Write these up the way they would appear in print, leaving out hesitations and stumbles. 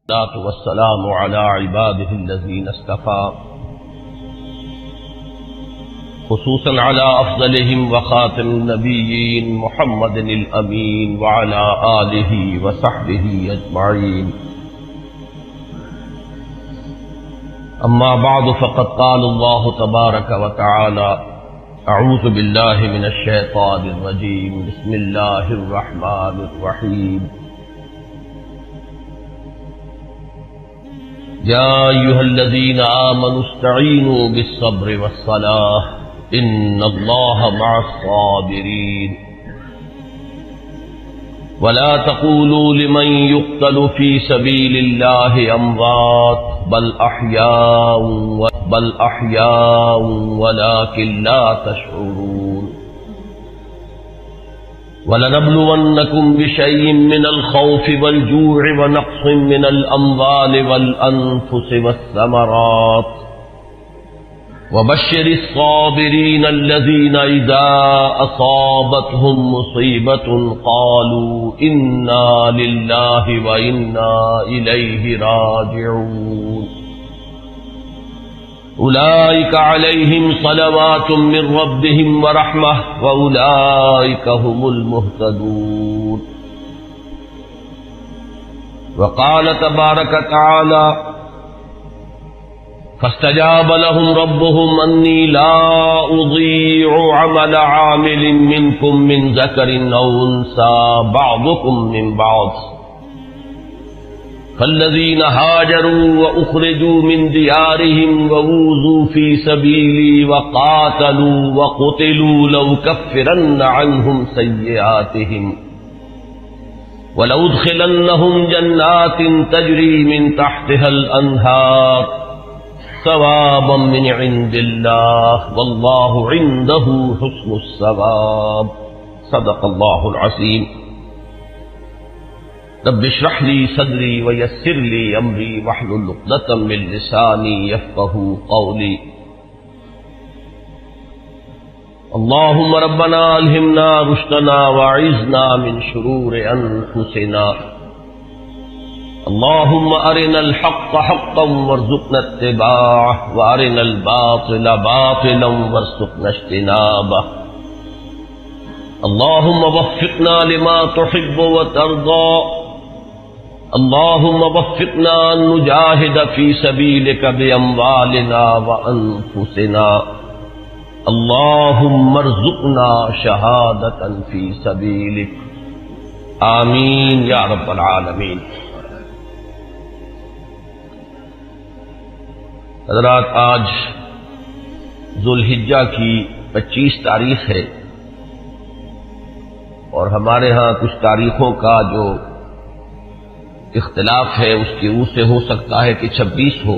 والصلاة والسلام على عباده الذين اصطفى خصوصا على أفضلهم وخاتم النبيين محمد الأمين وعلى آله وصحبه أجمعين. أما بعد فقد قال الله تبارك وتعالى: أعوذ بالله من الشيطان الرجيم، بسم الله الرحمن الرحيم. يا أيها الذين آمنوا استعينوا بالصبر والصلاة إن الله مع الصابرين. ولا تقولوا لمن يقتل في سبيل الله أموات بل أحياء ولكن لا تشعرون. وَلَنَبْلُوَنَّكُمْ بِشَيْءٍ مِّنَ الْخَوْفِ وَالْجُوعِ وَنَقْصٍ مِّنَ الْأَمْوَالِ وَالْأَنفُسِ وَالثَّمَرَاتِ وَبَشِّرِ الصَّابِرِينَ الَّذِينَ إِذَا أَصَابَتْهُم مُّصِيبَةٌ قَالُوا إِنَّا لِلَّهِ وَإِنَّا إِلَيْهِ راجعون. أولئك عليهم صلوات من ربهم ورحمة وأولئك هم المهتدون. وقال تبارك تعالى: فاستجاب لهم ربهم أني لا أضيع عمل عامل منكم من ذكر أو أنثى بعضكم من بعض، فالذين هاجروا وأخرجوا من ديارهم وأوذوا في سبيلي وقاتلوا وقتلوا لأكفرن عنهم سيئاتهم ولأدخلنهم جنات تجري من تحتها الأنهار ثوابا من عند الله والله عنده حسن الثواب. صدق الله العظيم. رب اشرح لي صدري ويسر لي امري واحلل عقدة من لساني يفقهوا قولي. اللهم ربنا الهمنا رشدنا واعذنا من شرور انفسنا. اللهم ارنا الحق حقا وارزقنا اتباعه وارنا الباطل باطلا وارزقنا اجتنابه. اللهم وفقنا لما تحب وترضى. اللهم وفقنا أن نجاهد في سبيلك بأموالنا وأنفسنا. اللهم ارزقنا شهادة في سبيلك. آمین یا رب العالمین. حضرات، آج ذوالحجہ کی 25 تاریخ ہے اور ہمارے ہاں کچھ تاریخوں کا جو اختلاف ہے اس کی روح سے ہو سکتا ہے کہ 26 ہو.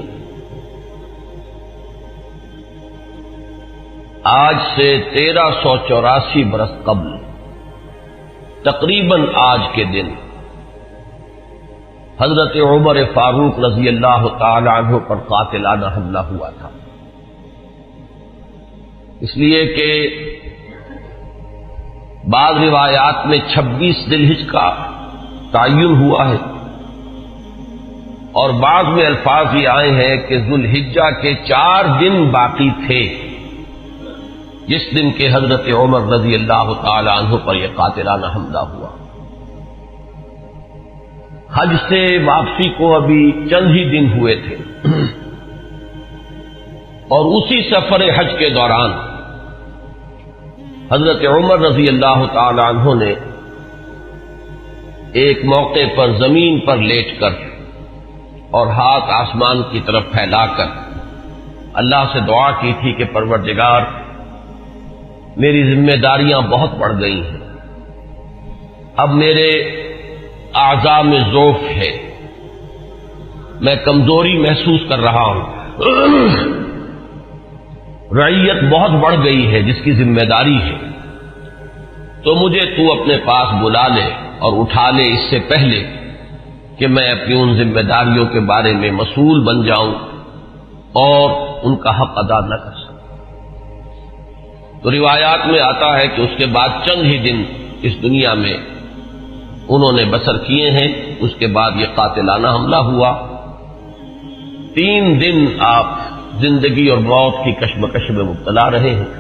آج سے 1384 برس قبل تقریباً آج کے دن حضرت عمر فاروق رضی اللہ تعالی عنہ پر قاتلانہ حملہ ہوا تھا. اس لیے کہ بعض روایات میں 26 ذی الحجہ کا تعین ہوا ہے اور بعض میں الفاظ یہ آئے ہیں کہ ذوالحجہ کے 4 دن باقی تھے جس دن کے حضرت عمر رضی اللہ تعالی عنہ پر یہ قاتلانہ حملہ ہوا. حج سے واپسی کو ابھی چند ہی دن ہوئے تھے اور اسی سفر حج کے دوران حضرت عمر رضی اللہ تعالی عنہ نے ایک موقع پر زمین پر لیٹ کر اور ہاتھ آسمان کی طرف پھیلا کر اللہ سے دعا کی تھی کہ پروردگار، میری ذمہ داریاں بہت بڑھ گئی ہیں، اب میرے اعضاء میں ضعف ہے، میں کمزوری محسوس کر رہا ہوں، رعیت بہت بڑھ گئی ہے جس کی ذمہ داری ہے، تو مجھے تو اپنے پاس بلا لے اور اٹھا لے اس سے پہلے کہ میں اپنی ان ذمہ داریوں کے بارے میں مسئول بن جاؤں اور ان کا حق ادا نہ کر سکوں. تو روایات میں آتا ہے کہ اس کے بعد چند ہی دن اس دنیا میں انہوں نے بسر کیے ہیں. اس کے بعد یہ قاتلانہ حملہ ہوا. 3 دن آپ زندگی اور موت کی کشمکش میں مبتلا رہے ہیں.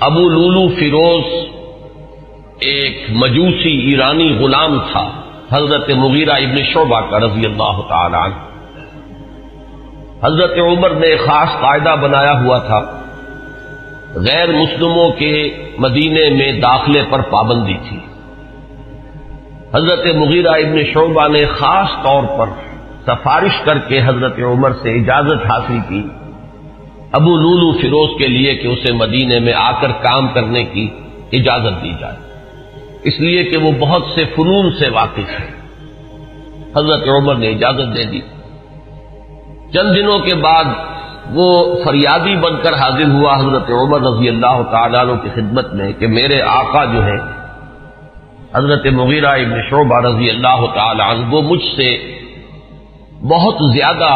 ابو لولو فیروز ایک مجوسی ایرانی غلام تھا حضرت مغیرہ ابن شعبہ کا رضی اللہ تعالی عنہ. حضرت عمر نے خاص قاعدہ بنایا ہوا تھا، غیر مسلموں کے مدینے میں داخلے پر پابندی تھی. حضرت مغیرہ ابن شعبہ نے خاص طور پر سفارش کر کے حضرت عمر سے اجازت حاصل کی ابو لولو فیروز کے لیے کہ اسے مدینے میں آ کر کام کرنے کی اجازت دی جائے، اس لیے کہ وہ بہت سے فنون سے واقف ہے. حضرت عمر نے اجازت دے دی. چند دنوں کے بعد وہ فریادی بن کر حاضر ہوا حضرت عمر رضی اللہ تعالیٰ عنہ کی خدمت میں کہ میرے آقا جو ہیں حضرت مغیرہ ابن شعبہ رضی اللہ تعالیٰ عنہ وہ مجھ سے بہت زیادہ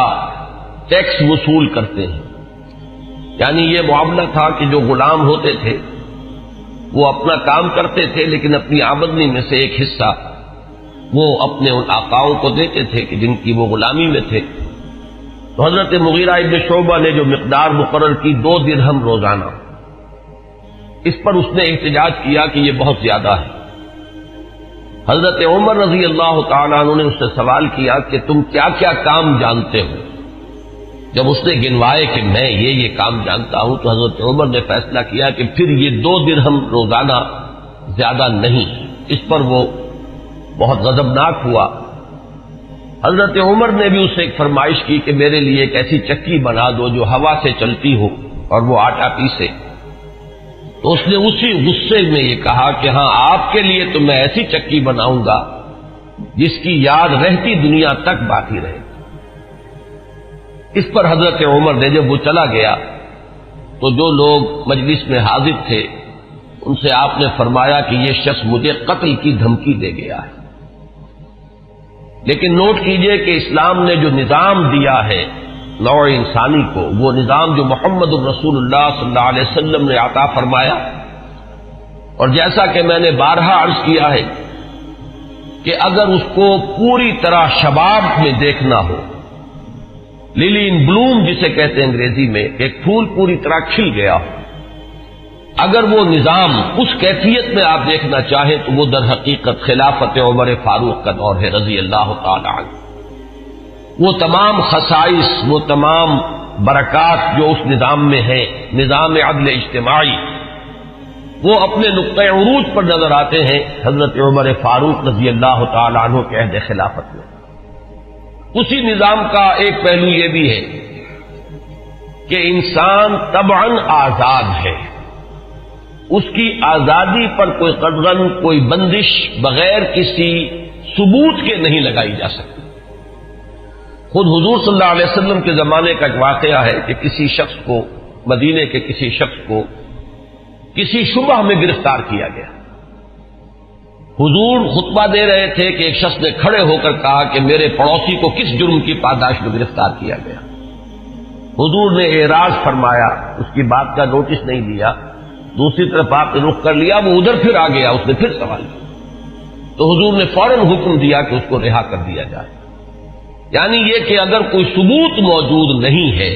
ٹیکس وصول کرتے ہیں. یعنی یہ معاملہ تھا کہ جو غلام ہوتے تھے وہ اپنا کام کرتے تھے، لیکن اپنی آمدنی میں سے ایک حصہ وہ اپنے ان آقاؤں کو دیتے تھے کہ جن کی وہ غلامی میں تھے. تو حضرت مغیرہ ابن شعبہ نے جو مقدار مقرر کی 2 درہم روزانہ، اس پر اس نے احتجاج کیا کہ یہ بہت زیادہ ہے. حضرت عمر رضی اللہ تعالیٰ عنہ نے اس سے سوال کیا کہ تم کیا کیا کام جانتے ہو؟ جب اس نے گنوائے کہ میں یہ کام جانتا ہوں، تو حضرت عمر نے فیصلہ کیا کہ پھر یہ 2 درہم روزانہ زیادہ نہیں. اس پر وہ بہت غضبناک ہوا. حضرت عمر نے بھی اس سے ایک فرمائش کی کہ میرے لیے ایک ایسی چکی بنا دو جو ہوا سے چلتی ہو اور وہ آٹا پیسے. تو اس نے اسی غصے میں یہ کہا کہ ہاں آپ کے لیے تو میں ایسی چکی بناؤں گا جس کی یاد رہتی دنیا تک باقی رہے. اس پر حضرت عمر نے جب وہ چلا گیا تو جو لوگ مجلس میں حاضر تھے ان سے آپ نے فرمایا کہ یہ شخص مجھے قتل کی دھمکی دے گیا ہے. لیکن نوٹ کیجئے کہ اسلام نے جو نظام دیا ہے نوع انسانی کو، وہ نظام جو محمد الرسول اللہ صلی اللہ علیہ وسلم نے عطا فرمایا، اور جیسا کہ میں نے بارہا عرض کیا ہے کہ اگر اس کو پوری طرح شباب میں دیکھنا ہو، للی ان بلوم جسے کہتے ہیں انگریزی میں، ایک پھول پوری طرح کھل گیا ہو، اگر وہ نظام اس کیفیت میں آپ دیکھنا چاہیں تو وہ در حقیقت خلافت عمر فاروق کا دور ہے رضی اللہ تعالی عنہ. وہ تمام خصائص، وہ تمام برکات جو اس نظام میں ہیں، نظام عدل اجتماعی، وہ اپنے نقطۂ عروج پر نظر آتے ہیں حضرت عمر فاروق رضی اللہ تعالی عنہ کے عہد خلافت میں. اسی نظام کا ایک پہلو یہ بھی ہے کہ انسان طبعاً آزاد ہے، اس کی آزادی پر کوئی قدغن، کوئی بندش بغیر کسی ثبوت کے نہیں لگائی جا سکتی. خود حضور صلی اللہ علیہ وسلم کے زمانے کا ایک واقعہ ہے کہ کسی شخص کو، مدینے کے کسی شخص کو کسی شبہ میں گرفتار کیا گیا. حضور خطبہ دے رہے تھے کہ ایک شخص نے کھڑے ہو کر کہا کہ میرے پڑوسی کو کس جرم کی پاداش میں گرفتار کیا گیا. حضور نے اعراض فرمایا، اس کی بات کا نوٹس نہیں لیا. دوسری طرف آپ نے رخ کر لیا، وہ ادھر پھر آ گیا، اس نے پھر سوال کیا تو حضور نے فوراً حکم دیا کہ اس کو رہا کر دیا جائے. یعنی یہ کہ اگر کوئی ثبوت موجود نہیں ہے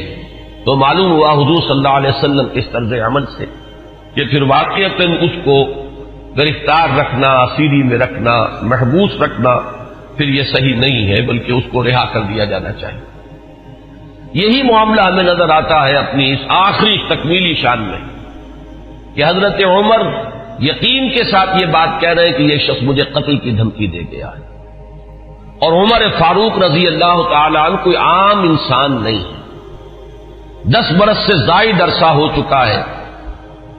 تو معلوم ہوا حضور صلی اللہ علیہ وسلم کے اس طرز عمل سے کہ پھر واقعتاً اس کو گرفتار رکھنا، اسیری میں رکھنا، محبوس رکھنا پھر یہ صحیح نہیں ہے، بلکہ اس کو رہا کر دیا جانا چاہیے. یہی معاملہ ہمیں نظر آتا ہے اپنی اس آخری تکمیلی شان میں کہ حضرت عمر یقین کے ساتھ یہ بات کہہ رہے ہیں کہ یہ شخص مجھے قتل کی دھمکی دے گیا ہے. اور عمر فاروق رضی اللہ تعالی عنہ کوئی عام انسان نہیں ہے. 10 برس سے زائد عرصہ ہو چکا ہے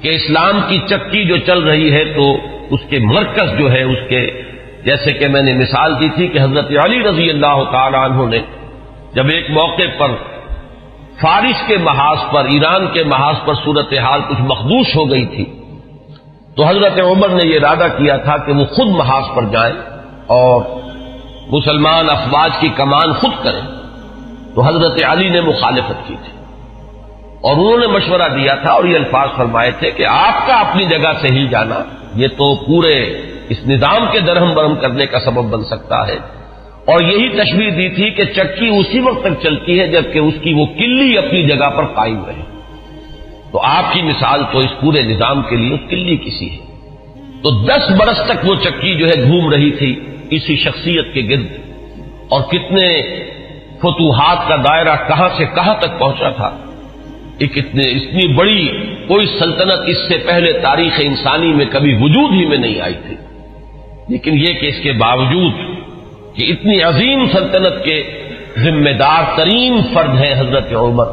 کہ اسلام کی چکی جو چل رہی ہے تو اس کے مرکز جو ہے، اس کے جیسے کہ میں نے مثال دی تھی کہ حضرت علی رضی اللہ تعالی عنہ نے جب ایک موقع پر فارس کے محاذ پر، ایران کے محاذ پر صورتحال کچھ مخدوش ہو گئی تھی تو حضرت عمر نے یہ ارادہ کیا تھا کہ وہ خود محاذ پر جائیں اور مسلمان افواج کی کمان خود کریں. تو حضرت علی نے مخالفت کی تھی اور انہوں نے مشورہ دیا تھا اور یہ الفاظ فرمائے تھے کہ آپ کا اپنی جگہ سے ہی جانا یہ تو پورے اس نظام کے درہم برہم کرنے کا سبب بن سکتا ہے. اور یہی تشبیہ دی تھی کہ چکی اسی وقت تک چلتی ہے جبکہ اس کی وہ کلی اپنی جگہ پر قائم رہے. تو آپ کی مثال تو اس پورے نظام کے لیے کلی کسی ہے. تو 10 برس تک وہ چکی جو ہے گھوم رہی تھی اسی شخصیت کے گرد، اور کتنے فتوحات کا دائرہ کہاں سے کہاں تک پہنچا تھا. اتنی بڑی کوئی سلطنت اس سے پہلے تاریخ انسانی میں کبھی وجود ہی میں نہیں آئی تھی. لیکن یہ کہ اس کے باوجود کہ اتنی عظیم سلطنت کے ذمہ دار ترین فرد ہیں حضرت عمر،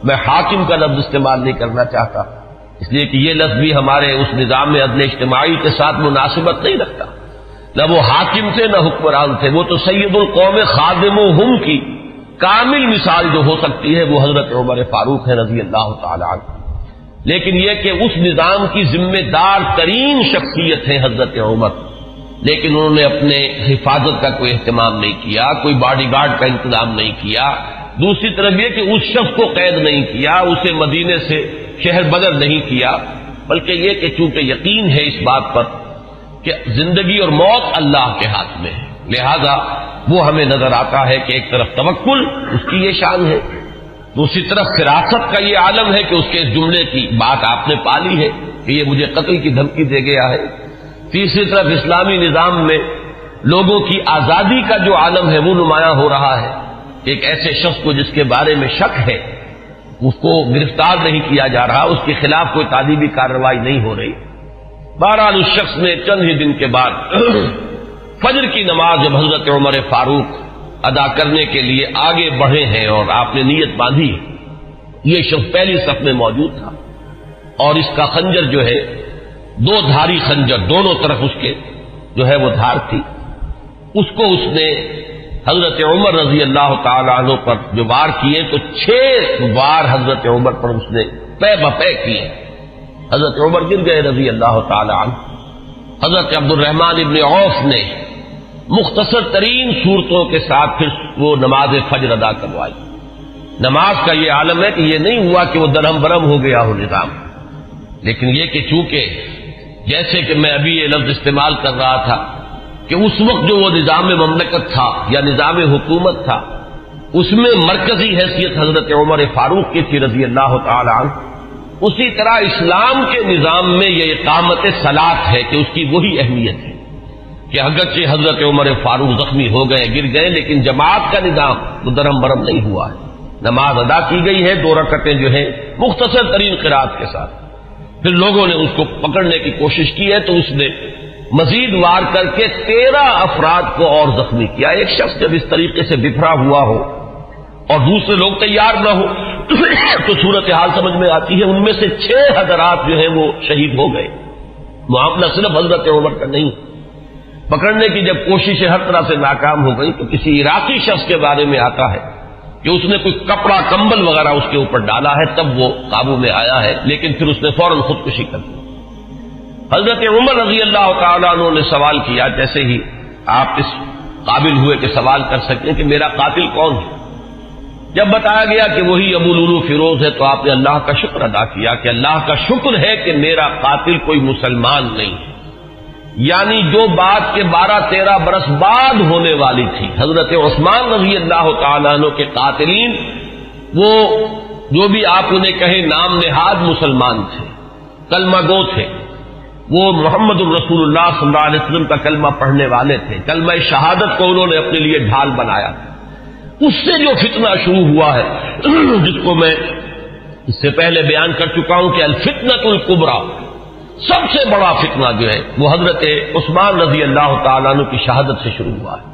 میں حاکم کا لفظ استعمال نہیں کرنا چاہتا اس لیے کہ یہ لفظ بھی ہمارے اس نظام میں عدل اجتماعی کے ساتھ مناسبت نہیں رکھتا. نہ وہ حاکم تھے نہ حکمران تھے، وہ تو سید القوم خادمہم کی کامل مثال جو ہو سکتی ہے وہ حضرت عمر فاروق ہے رضی اللہ تعالی عنہ. لیکن یہ کہ اس نظام کی ذمہ دار ترین شخصیت ہے حضرت عمر، لیکن انہوں نے اپنے حفاظت کا کوئی اہتمام نہیں کیا، کوئی باڈی گارڈ کا انتظام نہیں کیا. دوسری طرف یہ کہ اس شخص کو قید نہیں کیا، اسے مدینے سے شہر بدر نہیں کیا، بلکہ یہ کہ چونکہ یقین ہے اس بات پر کہ زندگی اور موت اللہ کے ہاتھ میں ہے، لہذا وہ ہمیں نظر آتا ہے کہ ایک طرف توکل اس کی یہ شان ہے، دوسری طرف فراست کا یہ عالم ہے کہ اس کے اس جملے کی بات آپ نے پالی ہے کہ یہ مجھے قتل کی دھمکی دے گیا ہے. تیسری طرف اسلامی نظام میں لوگوں کی آزادی کا جو عالم ہے وہ نمایاں ہو رہا ہے. ایک ایسے شخص کو جس کے بارے میں شک ہے اس کو گرفتار نہیں کیا جا رہا، اس کے خلاف کوئی تعذیبی کارروائی نہیں ہو رہی. بہرحال اس شخص نے چند ہی دن کے بعد فجر کی نماز جب حضرت عمر فاروق ادا کرنے کے لیے آگے بڑھے ہیں اور آپ نے نیت باندھی ہے، یہ شخص پہلی صف میں موجود تھا اور اس کا خنجر جو ہے 2 دھاری خنجر، دونوں طرف اس کے جو ہے وہ دھار تھی، اس کو اس نے حضرت عمر رضی اللہ تعالی عنہ پر جو وار کیے تو 6 وار حضرت عمر پر اس نے پے بپے کیے. حضرت عمر گر گئے رضی اللہ تعالی عنہ. حضرت عبد الرحمن ابن عوف نے مختصر ترین صورتوں کے ساتھ پھر وہ نماز فجر ادا کروائی. نماز کا یہ عالم ہے کہ یہ نہیں ہوا کہ وہ درہم برہم ہو گیا ہو نظام، لیکن یہ کہ چونکہ جیسے کہ میں ابھی یہ لفظ استعمال کر رہا تھا کہ اس وقت جو وہ نظام مملکت تھا یا نظام حکومت تھا اس میں مرکزی حیثیت حضرت عمر فاروق کی تھی رضی اللہ تعالی عنہ، اسی طرح اسلام کے نظام میں یہ اقامت صلاۃ ہے کہ اس کی وہی اہمیت ہے کہ اگرچہ حضرت عمر فاروق زخمی ہو گئے گر گئے لیکن جماعت کا نظام وہ درہم برہم نہیں ہوا ہے. نماز ادا کی گئی ہے 2 رکعتیں جو ہیں مختصر ترین قرات کے ساتھ. پھر لوگوں نے اس کو پکڑنے کی کوشش کی ہے تو اس نے مزید وار کر کے 13 افراد کو اور زخمی کیا. ایک شخص جب اس طریقے سے بکھرا ہوا ہو اور دوسرے لوگ تیار نہ ہو تو صورتحال سمجھ میں آتی ہے. ان میں سے 6 حضرات جو ہیں وہ شہید ہو گئے. معاملہ صرف حضرت عمر کا نہیں، پکڑنے کی جب کوششیں ہر طرح سے ناکام ہو گئی تو کسی عراقی شخص کے بارے میں آتا ہے کہ اس نے کوئی کپڑا کمبل وغیرہ اس کے اوپر ڈالا ہے تب وہ قابو میں آیا ہے، لیکن پھر اس نے فوراً خودکشی کر دی. حضرت عمر رضی اللہ تعالیٰ عنہ نے سوال کیا، جیسے ہی آپ اس قابل ہوئے کہ سوال کر سکیں کہ میرا قاتل کون ہے. جب بتایا گیا کہ وہی ابو لولو فیروز ہے تو آپ نے اللہ کا شکر ادا کیا کہ اللہ کا شکر ہے کہ میرا قاتل کوئی مسلمان نہیں ہے. یعنی جو بات کے 12-13 برس بعد ہونے والی تھی، حضرت عثمان رضی اللہ تعالیٰ عنہ کے قاتلین وہ جو بھی آپ انہیں کہیں نام نہاد مسلمان تھے، کلمہ گو تھے، وہ محمد الرسول اللہ صلی اللہ علیہ وسلم کا کلمہ پڑھنے والے تھے، کلمہ شہادت کو انہوں نے اپنے لیے ڈھال بنایا. اس سے جو فتنہ شروع ہوا ہے جس کو میں اس سے پہلے بیان کر چکا ہوں کہ الفتنۃ الکبریٰ، سب سے بڑا فتنہ جو ہے وہ حضرت عثمان رضی اللہ تعالیٰ عنہ کی شہادت سے شروع ہوا ہے.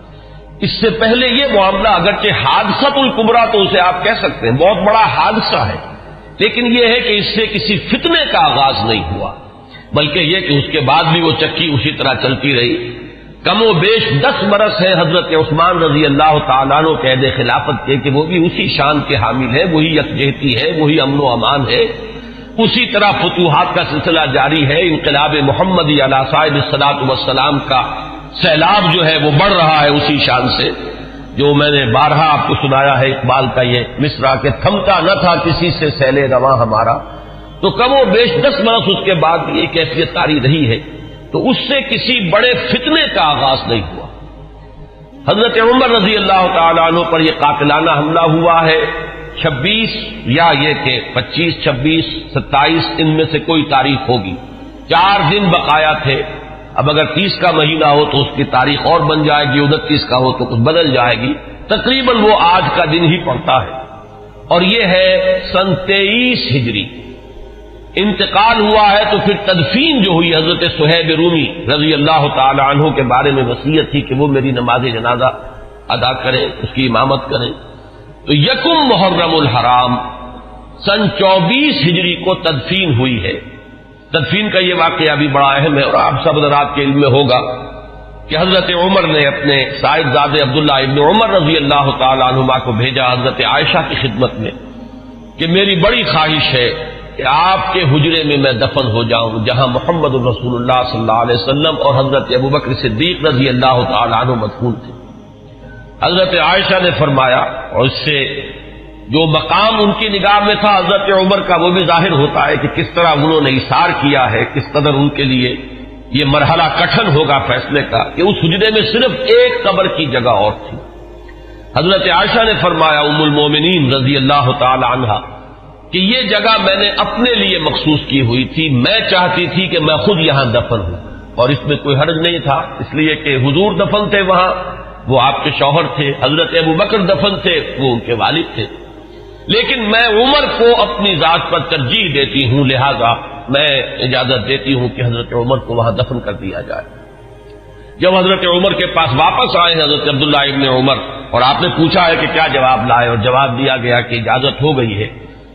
اس سے پہلے یہ معاملہ اگرچہ حادثۃ الکبریٰ تو اسے آپ کہہ سکتے ہیں بہت بڑا حادثہ ہے، لیکن یہ ہے کہ اس سے کسی فتنے کا آغاز نہیں ہوا، بلکہ یہ کہ اس کے بعد بھی وہ چکی اسی طرح چلتی رہی. کم و بیش 10 برس ہے حضرت عثمان رضی اللہ تعالیٰ عنہ قید خلافت کے کہ وہ بھی اسی شان کے حامل ہے، وہی یکجہتی ہے، وہی امن و امان ہے. اسی طرح فتوحات کا سلسلہ جاری ہے. انقلاب محمدی علی صاحب الصلاۃ والسلام کا سیلاب جو ہے وہ بڑھ رہا ہے اسی شان سے، جو میں نے بارہا آپ کو سنایا ہے اقبال کا یہ مصرع کہ تھمتا نہ تھا کسی سے سیل رواں ہمارا. تو کم و بیش 10 برس اس کے بعد یہ کیفیت طاری رہی ہے تو اس سے کسی بڑے فتنے کا آغاز نہیں ہوا۔ حضرت عمر رضی اللہ تعالیٰ عنہ پر یہ قاتلانہ حملہ ہوا ہے 26 یا یہ کہ 25، 26، 27 ان میں سے کوئی تاریخ ہوگی، 4 دن بقایا تھے۔ اب اگر 30 کا مہینہ ہو تو اس کی تاریخ اور بن جائے گی، 29 کا ہو تو کچھ بدل جائے گی، تقریباً وہ آج کا دن ہی پڑتا ہے، اور یہ ہے سن 23 ہجری۔ انتقال ہوا ہے تو پھر تدفین جو ہوئی، حضرت صہیب رومی رضی اللہ تعالی عنہ کے بارے میں وصیت تھی کہ وہ میری نماز جنازہ ادا کریں، اس کی امامت کریں، تو یکم محرم الحرام سن 24 ہجری کو تدفین ہوئی ہے۔ تدفین کا یہ واقعہ بھی بڑا اہم ہے، اور آپ سب حضرات کے علم میں ہوگا کہ حضرت عمر نے اپنے صاحبزادے عبداللہ ابن عمر رضی اللہ تعالی عنہما کو بھیجا حضرت عائشہ کی خدمت میں کہ میری بڑی خواہش ہے کہ آپ کے حجرے میں میں دفن ہو جاؤں جہاں محمد الرسول اللہ صلی اللہ علیہ وسلم اور حضرت ابوبکر صدیق رضی اللہ تعالی عنہ مدفون تھے۔ حضرت عائشہ نے فرمایا، اور اس سے جو مقام ان کی نگاہ میں تھا حضرت عمر کا وہ بھی ظاہر ہوتا ہے کہ کس طرح انہوں نے اِثار کیا ہے، کس قدر ان کے لیے یہ مرحلہ کٹھن ہوگا فیصلے کا، کہ اس حجرے میں صرف ایک قبر کی جگہ اور تھی۔ حضرت عائشہ نے فرمایا ام المومنین رضی اللہ تعالی عنہا کہ یہ جگہ میں نے اپنے لیے مخصوص کی ہوئی تھی، میں چاہتی تھی کہ میں خود یہاں دفن ہوں، اور اس میں کوئی حرج نہیں تھا، اس لیے کہ حضور دفن تھے وہاں، وہ آپ کے شوہر تھے، حضرت ابوبکر دفن تھے، وہ ان کے والد تھے، لیکن میں عمر کو اپنی ذات پر ترجیح دیتی ہوں، لہذا میں اجازت دیتی ہوں کہ حضرت عمر کو وہاں دفن کر دیا جائے۔ جب حضرت عمر کے پاس واپس آئے حضرت عبداللہ ابن عمر، اور آپ نے پوچھا ہے کہ کیا جواب لائے، اور جواب دیا گیا کہ اجازت ہو گئی ہے،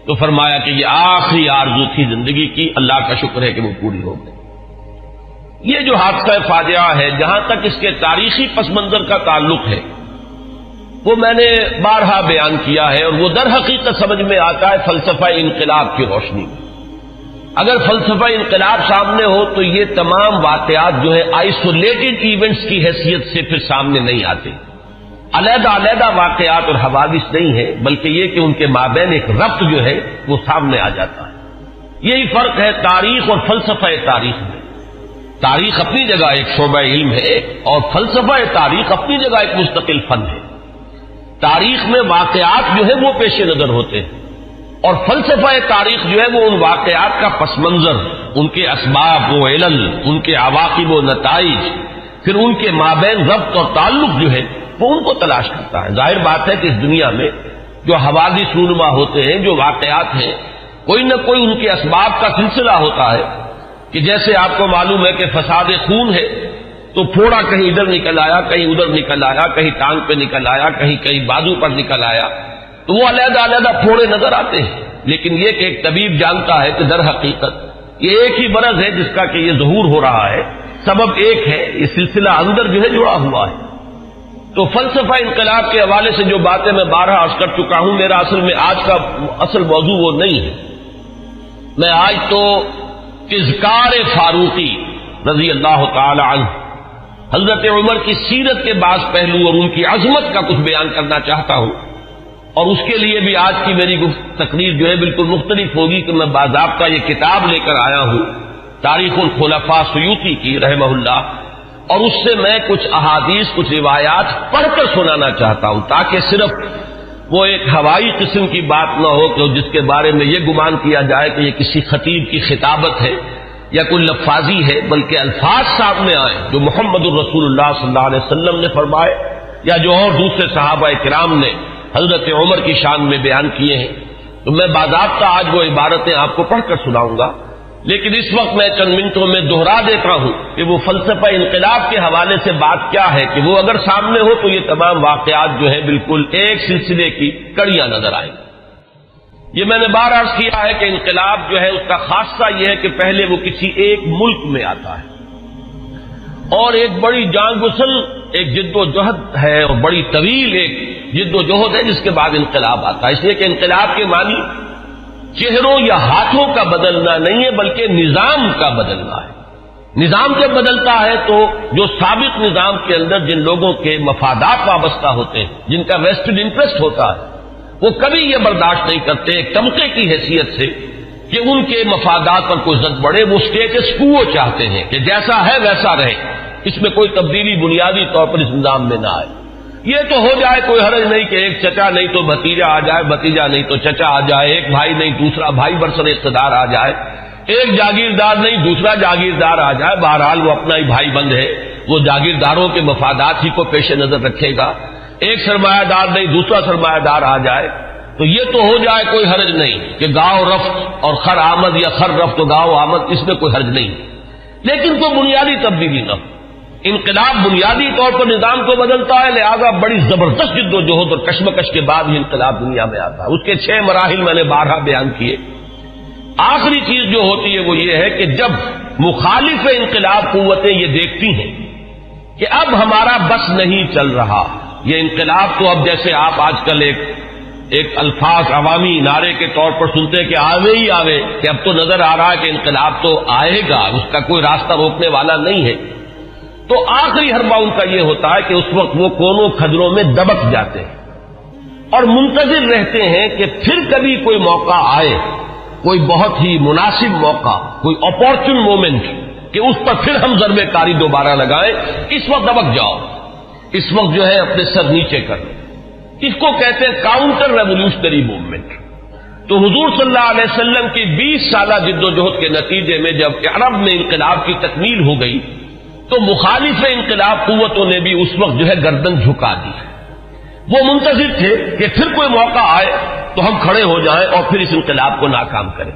تو فرمایا کہ یہ آخری آرزو تھی زندگی کی، اللہ کا شکر ہے کہ وہ پوری ہو گئی۔ یہ جو حادثہ فاجعہ ہے، جہاں تک اس کے تاریخی پس منظر کا تعلق ہے وہ میں نے بارہا بیان کیا ہے، اور وہ در حقیقت سمجھ میں آتا ہے فلسفہ انقلاب کی روشنی میں۔ اگر فلسفہ انقلاب سامنے ہو تو یہ تمام واقعات جو ہے آئسولیٹڈ ایونٹس کی حیثیت سے پھر سامنے نہیں آتے، علیحدہ علیحدہ واقعات اور حوادث نہیں ہے، بلکہ یہ کہ ان کے مابین ایک ربط جو ہے وہ سامنے آ جاتا ہے۔ یہی فرق ہے تاریخ اور فلسفہ تاریخ میں۔ تاریخ اپنی جگہ ایک شعبہ علم ہے، اور فلسفہ تاریخ اپنی جگہ ایک مستقل فن ہے۔ تاریخ میں واقعات جو ہے وہ پیش نظر ہوتے ہیں، اور فلسفہ تاریخ جو ہے وہ ان واقعات کا پس منظر، ان کے اسباب و علل، ان کے عواقب و نتائج، پھر ان کے مابین ربط اور تعلق جو ہے وہ ان کو تلاش کرتا ہے۔ ظاہر بات ہے کہ اس دنیا میں جو حوادث رونما ہوتے ہیں، جو واقعات ہیں، کوئی نہ کوئی ان کے اسباب کا سلسلہ ہوتا ہے، کہ جیسے آپ کو معلوم ہے کہ فساد خون ہے تو پھوڑا کہیں ادھر نکل آیا، کہیں ادھر نکل آیا، کہیں ٹانگ پہ نکل آیا، کہیں بازو پر نکل آیا، تو وہ علیحدہ علیحدہ پھوڑے نظر آتے ہیں، لیکن یہ کہ ایک طبیب جانتا ہے کہ در حقیقت یہ ایک ہی مرض ہے جس کا کہ یہ ظہور ہو رہا ہے، سبب ایک ہے، یہ سلسلہ اندر جو ہے جڑا ہوا ہے۔ تو فلسفہ انقلاب کے حوالے سے جو باتیں میں بارہا عرض کر چکا ہوں، میرا اصل میں آج کا اصل موضوع وہ نہیں ہے۔ میں آج تو اذکار فاروقی رضی اللہ تعالی عنہ، حضرت عمر کی سیرت کے بعض پہلو اور ان کی عظمت کا کچھ بیان کرنا چاہتا ہوں، اور اس کے لیے بھی آج کی میری تقریر جو ہے بالکل مختلف ہوگی کہ میں باضابطہ یہ کتاب لے کر آیا ہوں تاریخ الخلفاء سیوطی کی رحمہ اللہ، اور اس سے میں کچھ احادیث، کچھ روایات پڑھ کر سنانا چاہتا ہوں، تاکہ صرف وہ ایک ہوائی قسم کی بات نہ ہو کہ جس کے بارے میں یہ گمان کیا جائے کہ یہ کسی خطیب کی خطابت ہے یا کوئی لفاظی ہے، بلکہ الفاظ سامنے آئے جو محمد الرسول اللہ صلی اللہ علیہ وسلم نے فرمائے، یا جو اور دوسرے صحابہ کرام نے حضرت عمر کی شان میں بیان کیے ہیں۔ تو میں باضابطہ آج وہ عبارتیں آپ کو پڑھ کر سناؤں گا، لیکن اس وقت میں چند منٹوں میں دوہرا دیتا ہوں کہ وہ فلسفہ انقلاب کے حوالے سے بات کیا ہے، کہ وہ اگر سامنے ہو تو یہ تمام واقعات جو ہے بالکل ایک سلسلے کی کڑیاں نظر آئیں گی۔ یہ میں نے بار عرض کیا ہے کہ انقلاب جو ہے اس کا خاصہ یہ ہے کہ پہلے وہ کسی ایک ملک میں آتا ہے، اور ایک بڑی جان گسل ایک جد و جہد ہے، اور بڑی طویل ایک جد و جہد ہے، جس کے بعد انقلاب آتا ہے۔ اس لیے کہ انقلاب کے معنی چہروں یا ہاتھوں کا بدلنا نہیں ہے، بلکہ نظام کا بدلنا ہے۔ نظام جب بدلتا ہے تو جو سابق نظام کے اندر جن لوگوں کے مفادات وابستہ ہوتے ہیں، جن کا ویسٹڈ انٹرسٹ ہوتا ہے، وہ کبھی یہ برداشت نہیں کرتے ایک طبقے کی حیثیت سے کہ ان کے مفادات پر کوئی زد بڑھے. وہ اسٹیٹس کو چاہتے ہیں کہ جیسا ہے ویسا رہے، اس میں کوئی تبدیلی بنیادی طور پر اس نظام میں نہ آئے. یہ تو ہو جائے کوئی حرج نہیں کہ ایک چچا نہیں تو بھتیجا آ جائے، بھتیجا نہیں تو چچا آ جائے، ایک بھائی نہیں دوسرا بھائی برسر اقتدار آ جائے، ایک جاگیردار نہیں دوسرا جاگیردار آ جائے. بہرحال وہ اپنا ہی بھائی بند ہے، وہ جاگیرداروں کے مفادات ہی کو پیش نظر رکھے گا. ایک سرمایہ دار نہیں دوسرا سرمایہ دار آ جائے تو یہ تو ہو جائے کوئی حرج نہیں کہ گاؤں رفت اور خر آمد یا خر رفت و گاؤں آمد، اس میں کوئی حرج نہیں. لیکن کوئی بنیادی تبدیلی نہ ہو. انقلاب بنیادی طور پر نظام کو بدلتا ہے، لہذا بڑی زبردست جد و جہد اور کشمکش کے بعد یہ انقلاب دنیا میں آتا ہے. اس کے 6 مراحل میں نے 12 بیان کیے. آخری چیز جو ہوتی ہے وہ یہ ہے کہ جب مخالف انقلاب قوتیں یہ دیکھتی ہیں کہ اب ہمارا بس نہیں چل رہا، یہ انقلاب تو اب جیسے آپ آج کل ایک الفاظ عوامی نعرے کے طور پر سنتے ہیں کہ آوے ہی آوے، کہ اب تو نظر آ رہا ہے کہ انقلاب تو آئے گا، اس کا کوئی راستہ روکنے والا نہیں ہے. تو آخری حربہ ان کا یہ ہوتا ہے کہ اس وقت وہ کونوں کھدروں میں دبک جاتے ہیں اور منتظر رہتے ہیں کہ پھر کبھی کوئی موقع آئے، کوئی بہت ہی مناسب موقع، کوئی اپارچن مومنٹ کہ اس پر پھر ہم ضرب کاری دوبارہ لگائیں. اس وقت دبک جاؤ، اس وقت جو ہے اپنے سر نیچے کر لو. اس کو کہتے ہیں کاؤنٹر ریولوشنری موومنٹ. تو حضور صلی اللہ علیہ وسلم کی 20 سالہ جد و جہد کے نتیجے میں جب عرب میں انقلاب کی تکمیل ہو گئی تو مخالف انقلاب قوتوں نے بھی اس وقت جو ہے گردن جھکا دی. وہ منتظر تھے کہ پھر کوئی موقع آئے تو ہم کھڑے ہو جائیں اور پھر اس انقلاب کو ناکام کریں.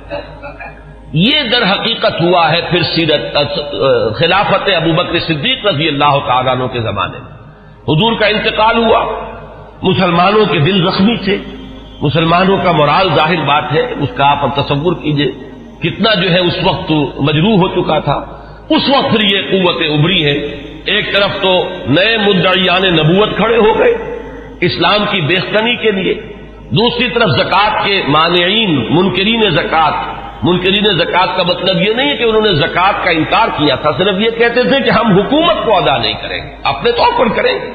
یہ در حقیقت ہوا ہے پھر سیرت خلافت ابوبکر صدیق رضی اللہ تعالیٰ عنہ کے زمانے میں. حضور کا انتقال ہوا، مسلمانوں کے دل زخمی تھے، مسلمانوں کا مورال ظاہر بات ہے اس کا آپ تصور کیجئے کتنا جو ہے اس وقت مجروح ہو چکا تھا. اس وقت پھر یہ قوتیں ابھری ہیں. ایک طرف تو نئے مدعیان نبوت کھڑے ہو گئے اسلام کی بیختنی کے لیے، دوسری طرف زکوٰۃ کے مانعین منکرین زکوٰۃ کا مطلب یہ نہیں ہے کہ انہوں نے زکوٰۃ کا انکار کیا تھا، صرف یہ کہتے تھے کہ ہم حکومت کو ادا نہیں کریں گے، اپنے طور پر کریں گے.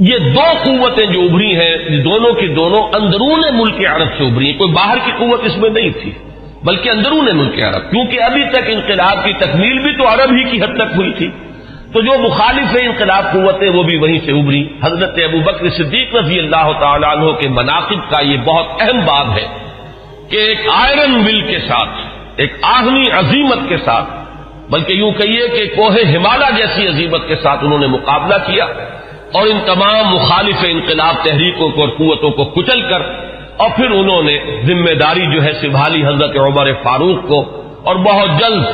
یہ دو قوتیں جو ابھری ہیں دونوں کی دونوں اندرون ملک عرب سے ابھری ہیں. کوئی باہر کی قوت اس میں نہیں تھی بلکہ اندرون ملک عرب، کیونکہ ابھی تک انقلاب کی تکمیل بھی تو عرب ہی کی حد تک ہوئی تھی. تو جو مخالف انقلاب قوتیں وہ بھی وہیں سے ابھری. حضرت ابوبکر صدیق رضی اللہ تعالیٰ عنہ کے مناقب کا یہ بہت اہم باب ہے کہ ایک آئرن ول کے ساتھ، ایک آہنی عظیمت کے ساتھ، بلکہ یوں کہیے کہ کوہ ہمالیہ جیسی عظیمت کے ساتھ انہوں نے مقابلہ کیا اور ان تمام مخالف انقلاب تحریکوں کو اور قوتوں کو کچل کر اور پھر انہوں نے ذمہ داری جو ہے سنبھالی حضرت عمر فاروق کو، اور بہت جلد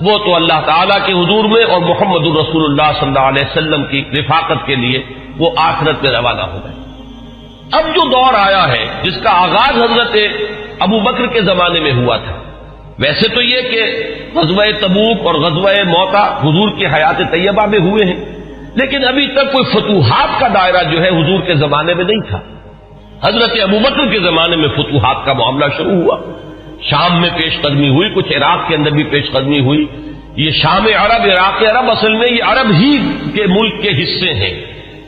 وہ تو اللہ تعالیٰ کے حضور میں اور محمد الرسول اللہ صلی اللہ علیہ وسلم کی رفاقت کے لیے وہ آخرت میں روانہ ہو گئے. اب جو دور آیا ہے جس کا آغاز حضرت ابو بکر کے زمانے میں ہوا تھا، ویسے تو یہ کہ غزوہ تبوک اور غزوہ موتا حضور کی حیات طیبہ میں ہوئے ہیں، لیکن ابھی تک کوئی فتوحات کا دائرہ جو ہے حضور کے زمانے میں نہیں تھا. حضرت ابوبکر کے زمانے میں فتوحات کا معاملہ شروع ہوا. شام میں پیش قدمی ہوئی، کچھ عراق کے اندر بھی پیش قدمی ہوئی. یہ شام عرب، عراق عرب، اصل میں یہ عرب ہی کے ملک کے حصے ہیں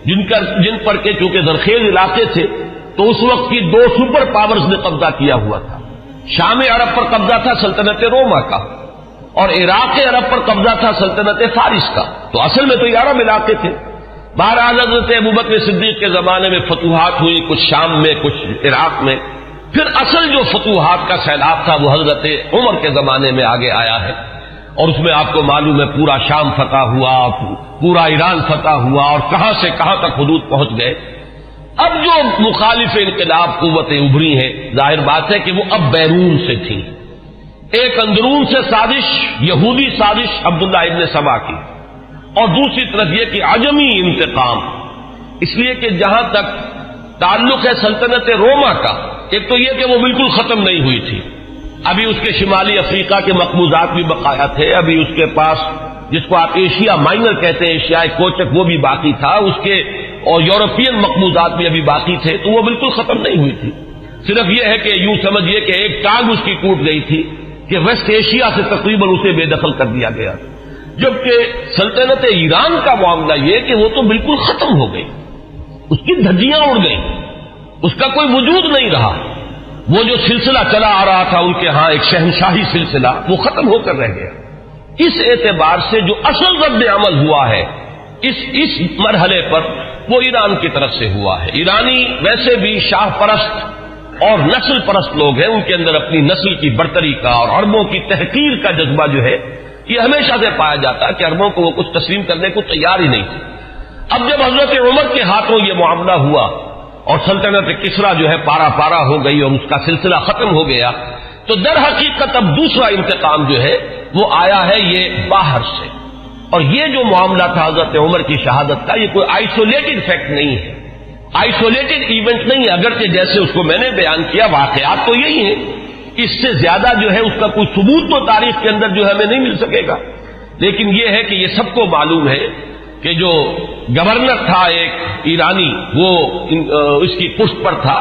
جن پر کے چونکہ زرخیز علاقے تھے تو اس وقت کی دو سپر پاورز نے قبضہ کیا ہوا تھا. شام عرب پر قبضہ تھا سلطنت روما کا اور عراق عرب پر قبضہ تھا سلطنت فارس کا. تو اصل میں تو یہ عرب علاقے تھے. بہرحال حضرت ابوبکر صدیق کے زمانے میں فتوحات ہوئی، کچھ شام میں کچھ عراق میں. پھر اصل جو فتوحات کا سیلاب تھا وہ حضرت عمر کے زمانے میں آگے آیا ہے، اور اس میں آپ کو معلوم ہے پورا شام فتح ہوا، پورا ایران فتح ہوا اور کہاں سے کہاں تک حدود پہنچ گئے. اب جو مخالف انقلاب قوتیں ابھری ہیں ظاہر بات ہے کہ وہ اب بیرون سے تھیں. ایک اندرون سے سازش، یہودی سازش عبداللہ ابن سبا کی، اور دوسری طرف یہ کہ عجمی انتقام. اس لیے کہ جہاں تک تعلق ہے سلطنت روما کا، ایک تو یہ کہ وہ بالکل ختم نہیں ہوئی تھی، ابھی اس کے شمالی افریقہ کے مقبوضات بھی بقایا تھے، ابھی اس کے پاس جس کو آپ ایشیا مائنر کہتے ہیں، ایشیائی کوچک، وہ بھی باقی تھا، اس کے اور یورپین مقبوضات بھی ابھی باقی تھے، تو وہ بالکل ختم نہیں ہوئی تھی. صرف یہ ہے کہ یوں سمجھیے کہ ایک ٹانگ اس کی ٹوٹ گئی تھی کہ ویسٹ ایشیا سے تقریباً اسے بے دخل کر دیا گیا. جبکہ سلطنت ایران کا معاملہ یہ کہ وہ تو بالکل ختم ہو گئی، اس کی دھجیاں اڑ گئیں، اس کا کوئی وجود نہیں رہا. وہ جو سلسلہ چلا آ رہا تھا ان کے ہاں ایک شہنشاہی سلسلہ، وہ ختم ہو کر رہ گیا۔ اس اعتبار سے جو اصل رد عمل ہوا ہے اس مرحلے پر وہ ایران کی طرف سے ہوا ہے۔ ایرانی ویسے بھی شاہ پرست اور نسل پرست لوگ ہیں، ان کے اندر اپنی نسل کی برتری کا اور عربوں کی تحقیر کا جذبہ جو ہے یہ ہمیشہ سے پایا جاتا ہے کہ عربوں کو وہ کچھ تسلیم کرنے کو تیار ہی نہیں تھے۔ اب جب حضرت عمر کے ہاتھوں یہ معاملہ ہوا اور سلطنت کسریٰ جو ہے پارا پارا ہو گئی اور اس کا سلسلہ ختم ہو گیا، تو در حقیقت اب دوسرا انتقام جو ہے وہ آیا ہے یہ باہر سے۔ اور یہ جو معاملہ تھا حضرت عمر کی شہادت کا، یہ کوئی آئسولیٹڈ فیکٹ نہیں ہے، آئسولیٹڈ ایونٹ نہیں ہے، اگرچہ جیسے اس کو میں نے بیان کیا واقعات تو یہی ہیں، اس سے زیادہ جو ہے اس کا کوئی ثبوت تو تاریخ کے اندر جو ہے ہمیں نہیں مل سکے گا، لیکن یہ ہے کہ یہ سب کو معلوم ہے کہ جو گورنر تھا ایک ایرانی وہ اس کی پشت پر تھا،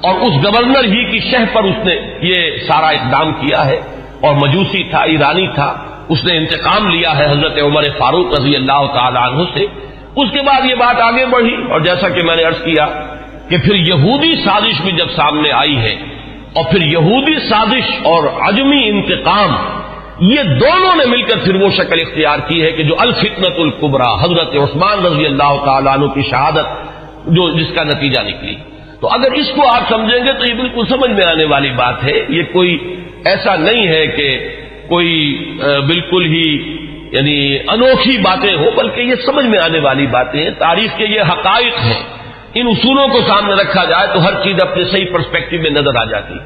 اور اس گورنر ہی کی شہ پر اس نے یہ سارا اقدام کیا ہے، اور مجوسی تھا، ایرانی تھا، اس نے انتقام لیا ہے حضرت عمر فاروق رضی اللہ تعالی عنہ سے۔ اس کے بعد یہ بات آگے بڑھی، اور جیسا کہ میں نے عرض کیا کہ پھر یہودی سازش بھی جب سامنے آئی ہے، اور پھر یہودی سازش اور عجمی انتقام، یہ دونوں نے مل کر پھر وہ شکل اختیار کی ہے کہ جو الفتنۃ الکبریٰ حضرت عثمان رضی اللہ تعالیٰ عنہ کی شہادت جو جس کا نتیجہ نکلی۔ تو اگر اس کو آپ سمجھیں گے تو یہ بالکل سمجھ میں آنے والی بات ہے، یہ کوئی ایسا نہیں ہے کہ کوئی بالکل ہی یعنی انوکھی باتیں ہوں، بلکہ یہ سمجھ میں آنے والی باتیں ہیں، تاریخ کے یہ حقائق ہیں، ان اصولوں کو سامنے رکھا جائے تو ہر چیز اپنے صحیح پرسپیکٹو میں نظر آ جاتی ہے۔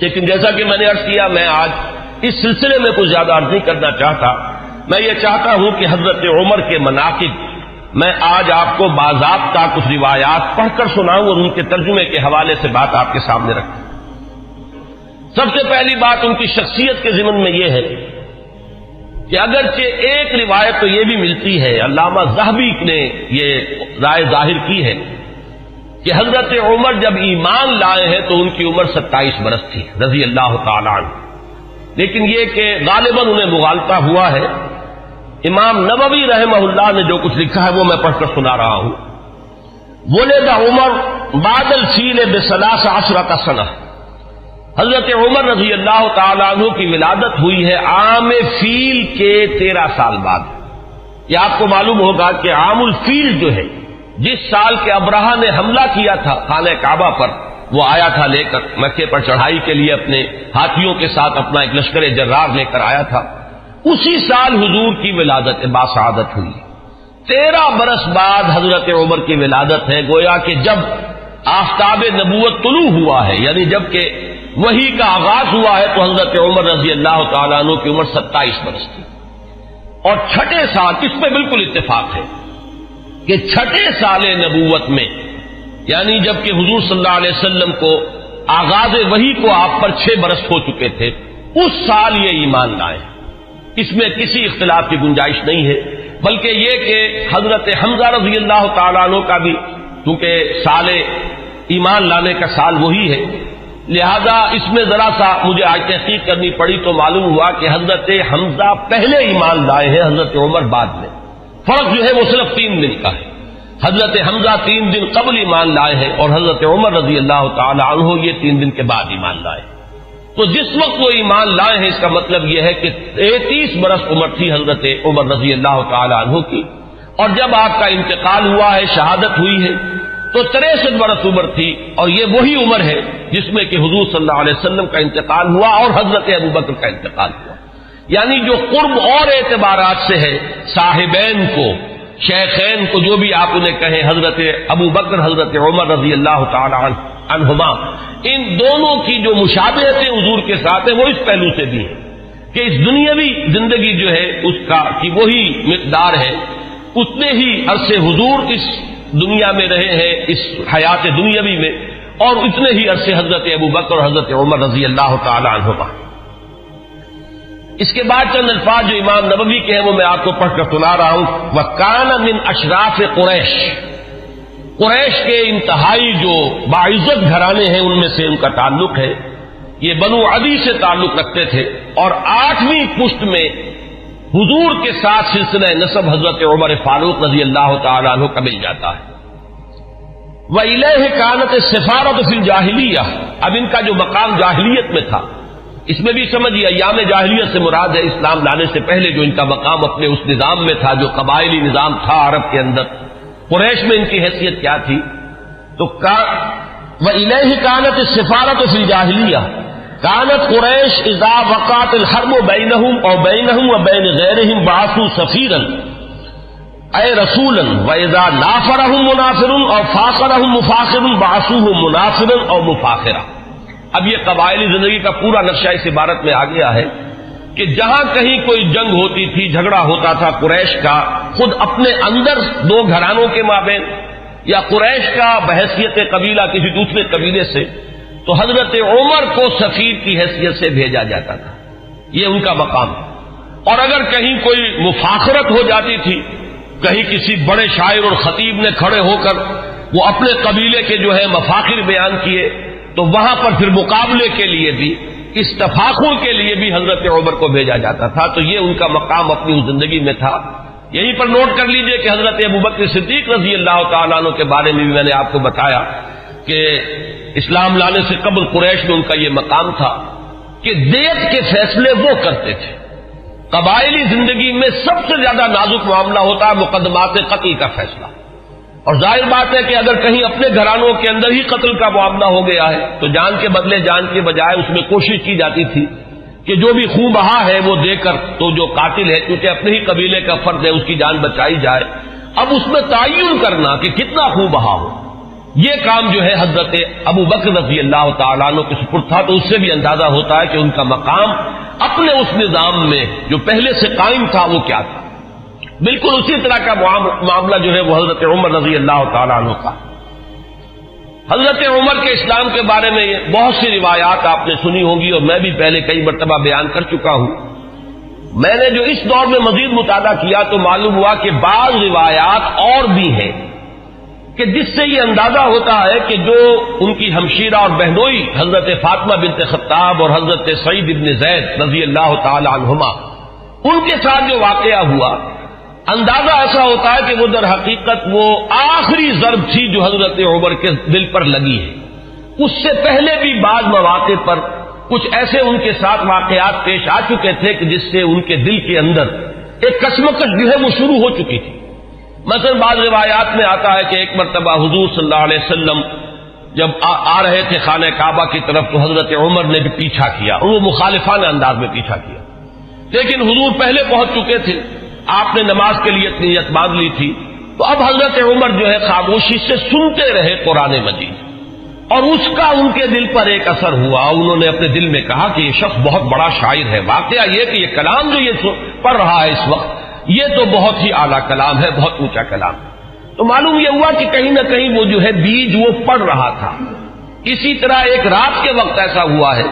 لیکن جیسا کہ میں نے عرض کیا، میں آج اس سلسلے میں کچھ زیادہ عرض نہیں کرنا چاہتا، میں یہ چاہتا ہوں کہ حضرت عمر کے مناقب میں آج آپ کو باضابطہ کچھ روایات پڑھ کر سناؤں اور ان کے ترجمے کے حوالے سے بات آپ کے سامنے رکھوں۔ سب سے پہلی بات ان کی شخصیت کے ضمن میں یہ ہے کہ اگرچہ ایک روایت تو یہ بھی ملتی ہے، علامہ ذہبی نے یہ رائے ظاہر کی ہے کہ حضرت عمر جب ایمان لائے ہیں تو ان کی عمر 27 برس تھی رضی اللہ تعالی عنہ، لیکن یہ کہ غالباً انہیں مغالطہ ہوا ہے۔ امام نووی رحمہ اللہ نے جو کچھ لکھا ہے وہ میں پڑھ کر سنا رہا ہوں۔ ولد عمر بعد الفیل ب13 سنہ، حضرت عمر رضی اللہ تعالیٰ عنہ کی ولادت ہوئی ہے عام فیل کے 13 سال بعد۔ یہ آپ کو معلوم ہوگا کہ عام الفیل جو ہے، جس سال کے ابرہہ نے حملہ کیا تھا خانہ کعبہ پر، وہ آیا تھا لے کر مکے پر چڑھائی کے لیے، اپنے ہاتھیوں کے ساتھ اپنا ایک لشکر جرار لے کر آیا تھا، اسی سال حضور کی ولادت باسعادت ہوئی۔ 13 برس بعد حضرت عمر کی ولادت ہے، گویا کہ جب آفتاب نبوت طلوع ہوا ہے، یعنی جب کہ وحی کا آغاز ہوا ہے، تو حضرت عمر رضی اللہ تعالیٰ عنہ کی عمر 27 برس تھی۔ اور چھٹے سال، اس پہ بالکل اتفاق ہے کہ چھٹے سال نبوت میں، یعنی جب کہ حضور صلی اللہ علیہ وسلم کو آغاز وحی کو آپ پر 6 برس ہو چکے تھے، اس سال یہ ایمان لائے، اس میں کسی اختلاف کی گنجائش نہیں ہے، بلکہ یہ کہ حضرت حمزہ رضی اللہ تعالیٰ عنہ کا بھی چونکہ سال ایمان لانے کا سال وہی ہے، لہذا اس میں ذرا سا مجھے آج تحقیق کرنی پڑی تو معلوم ہوا کہ حضرت حمزہ پہلے ایمان لائے ہیں، حضرت عمر بعد میں۔ فرق جو ہے وہ صرف 3 دن کا ہے، حضرت حمزہ 3 دن قبل ایمان لائے ہیں اور حضرت عمر رضی اللہ تعالی عنہ یہ 3 دن کے بعد ایمان لائے۔ تو جس وقت وہ ایمان لائے ہیں اس کا مطلب یہ ہے کہ 33 برس عمر تھی حضرت عمر رضی اللہ تعالی عنہ کی، اور جب آپ کا انتقال ہوا ہے، شہادت ہوئی ہے، تو 63 برس عمر تھی، اور یہ وہی عمر ہے جس میں کہ حضور صلی اللہ علیہ وسلم کا انتقال ہوا اور حضرت ابوبکر کا انتقال ہوا۔ یعنی جو قرب اور اعتبارات سے ہے، صاحبین کو، شیخین کو، جو بھی آپ انہیں کہیں، حضرت ابوبکر حضرت عمر رضی اللہ تعالی عنہما، ان دونوں کی جو مشابہتیں حضور کے ساتھ ہیں وہ اس پہلو سے بھی ہے کہ اس دنیاوی زندگی جو ہے اس کا کی وہی مقدار ہے، اتنے ہی عرصے حضور اس دنیا میں رہے ہیں، اس حیات دنیاوی میں، اور اتنے ہی عرصے حضرت ابوبکر اور حضرت عمر رضی اللہ تعالی عنہما۔ اس کے بعد چند الفاظ جو امام نووی کے ہیں وہ میں آپ کو پڑھ کر سنا رہا ہوں۔ وَكَانَ مِنْ أَشْرَافِ قُرَيْشِ، قریش کے انتہائی جو باعزت گھرانے ہیں ان میں سے ان کا تعلق ہے، یہ بنو عدی سے تعلق رکھتے تھے، اور 8ویں پشت میں حضور کے ساتھ سلسلہ نسب حضرت عمر فاروق رضی اللہ تعالی عنہ کا مل جاتا ہے۔ وَإِلَيْهِ كَانَتِ السِّفَارَةُ فِي الْجَاهِلِيَّةِ، اب ان کا جو مقام جاہلیت میں تھا، اس میں بھی سمجھیے ایام جاہلیت سے مراد ہے اسلام لانے سے پہلے جو ان کا مقام اپنے اس نظام میں تھا جو قبائلی نظام تھا عرب کے اندر، قریش میں ان کی حیثیت کیا تھی؟ تو وَإِلَيْهِ كَانَتِ السِّفَارَةُ فِي الْجَاهِلِيَّةِ كَانَتْ قُرَيْشُ إِذَا وَقَعَتِ الْحَرْبُ بَيْنَهُمْ أَوْ بَيْنَهُمْ وَبَيْنَ غَيْرِهِمْ بَعَثُوا سَفِيرًا اے رسولا وَإِذَا نَافَرَهُمْ مُنَافِرٌ أَوْ فَاخَرَهُمْ مُفَاخِرٌ بَعَثُوهُ مُنَافِرًا أَوْ مُفَاخِرًا۔ اب یہ قبائلی زندگی کا پورا نقشہ اس عبارت میں آ گیا ہے کہ جہاں کہیں کوئی جنگ ہوتی تھی، جھگڑا ہوتا تھا قریش کا خود اپنے اندر دو گھرانوں کے مابین، یا قریش کا بحیثیت قبیلہ کسی دوسرے قبیلے سے، تو حضرت عمر کو سفیر کی حیثیت سے بھیجا جاتا تھا، یہ ان کا مقام۔ اور اگر کہیں کوئی مفاخرت ہو جاتی تھی، کہیں کسی بڑے شاعر اور خطیب نے کھڑے ہو کر وہ اپنے قبیلے کے جو ہے مفاخر بیان کیے، تو وہاں پر پھر مقابلے کے لیے بھی، اس تفاخر کے لیے بھی حضرت عمر کو بھیجا جاتا تھا۔ تو یہ ان کا مقام اپنی اس زندگی میں تھا۔ یہیں پر نوٹ کر لیجئے کہ حضرت ابوبکر صدیق رضی اللہ تعالیٰ عنہ کے بارے میں بھی میں نے آپ کو بتایا کہ اسلام لانے سے قبل قریش میں ان کا یہ مقام تھا کہ دیت کے فیصلے وہ کرتے تھے۔ قبائلی زندگی میں سب سے زیادہ نازک معاملہ ہوتا ہے مقدمات قتل کا فیصلہ، اور ظاہر بات ہے کہ اگر کہیں اپنے گھرانوں کے اندر ہی قتل کا معاملہ ہو گیا ہے تو جان کے بدلے جان کے بجائے اس میں کوشش کی جاتی تھی کہ جو بھی خون بہا ہے وہ دے کر تو جو قاتل ہے کیونکہ اپنے ہی قبیلے کا فرد ہے اس کی جان بچائی جائے۔ اب اس میں تعین کرنا کہ کتنا خون بہا ہو، یہ کام جو ہے حضرت ابوبکر رضی اللہ تعالیٰ عنہ کے سپرد تھا۔ تو اس سے بھی اندازہ ہوتا ہے کہ ان کا مقام اپنے اس نظام میں جو پہلے سے قائم تھا وہ کیا تھا۔ بالکل اسی طرح کا معاملہ جو ہے وہ حضرت عمر رضی اللہ تعالیٰ عنہ کا۔ حضرت عمر کے اسلام کے بارے میں بہت سی روایات آپ نے سنی ہوں گی، اور میں بھی پہلے کئی مرتبہ بیان کر چکا ہوں۔ میں نے جو اس دور میں مزید مطالعہ کیا تو معلوم ہوا کہ بعض روایات اور بھی ہیں کہ جس سے یہ اندازہ ہوتا ہے کہ جو ان کی ہمشیرہ اور بہنوئی حضرت فاطمہ بنت خطاب اور حضرت سعید ابن زید رضی اللہ تعالی عنہما، ان کے ساتھ جو واقعہ ہوا، اندازہ ایسا ہوتا ہے کہ وہ در حقیقت وہ آخری ضرب تھی جو حضرت عمر کے دل پر لگی ہے۔ اس سے پہلے بھی بعض مواقع پر کچھ ایسے ان کے ساتھ واقعات پیش آ چکے تھے کہ جس سے ان کے دل کے اندر ایک کشمکش جو ہے وہ شروع ہو چکی تھی۔ مثلا بعض روایات میں آتا ہے کہ ایک مرتبہ حضور صلی اللہ علیہ وسلم جب آ رہے تھے خانہ کعبہ کی طرف تو حضرت عمر نے بھی پیچھا کیا، اور وہ مخالفانہ انداز میں پیچھا کیا، لیکن حضور پہلے پہنچ چکے تھے، آپ نے نماز کے لیے نیت باندھ لی تھی، تو اب حضرت عمر جو ہے خاموشی سے سنتے رہے قرآن مجید، اور اس کا ان کے دل پر ایک اثر ہوا۔ انہوں نے اپنے دل میں کہا کہ یہ شخص بہت بڑا شاعر ہے، واقعہ یہ کہ یہ کلام جو یہ پڑھ رہا ہے اس وقت یہ تو بہت ہی اعلیٰ کلام ہے، بہت اونچا کلام ہے۔ تو معلوم یہ ہوا کہ کہیں نہ کہیں وہ جو ہے بیج وہ پڑھ رہا تھا۔ اسی طرح ایک رات کے وقت ایسا ہوا ہے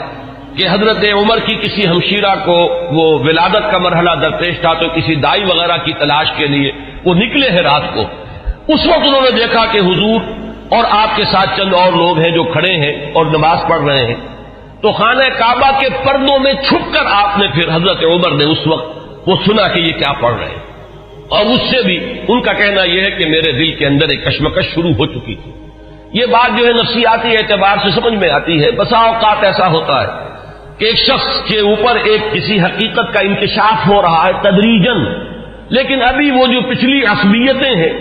کہ حضرت عمر کی کسی ہمشیرہ کو وہ ولادت کا مرحلہ درپیش تھا، تو کسی دائی وغیرہ کی تلاش کے لیے وہ نکلے ہیں رات کو۔ اس وقت انہوں نے دیکھا کہ حضور اور آپ کے ساتھ چند اور لوگ ہیں جو کھڑے ہیں اور نماز پڑھ رہے ہیں، تو خانہ کعبہ کے پردوں میں چھپ کر آپ نے پھر حضرت عمر نے اس وقت وہ سنا کہ یہ کیا پڑھ رہے ہیں، اور اس سے بھی ان کا کہنا یہ ہے کہ میرے دل کے اندر ایک کشمکش شروع ہو چکی تھی۔ یہ بات جو ہے نفسیاتی اعتبار سے سمجھ میں آتی ہے۔ بسا اوقات ایسا ہوتا ہے کہ ایک شخص کے اوپر ایک کسی حقیقت کا انکشاف ہو رہا ہے تدریجاً، لیکن ابھی وہ جو پچھلی عصبیتیں ہیں،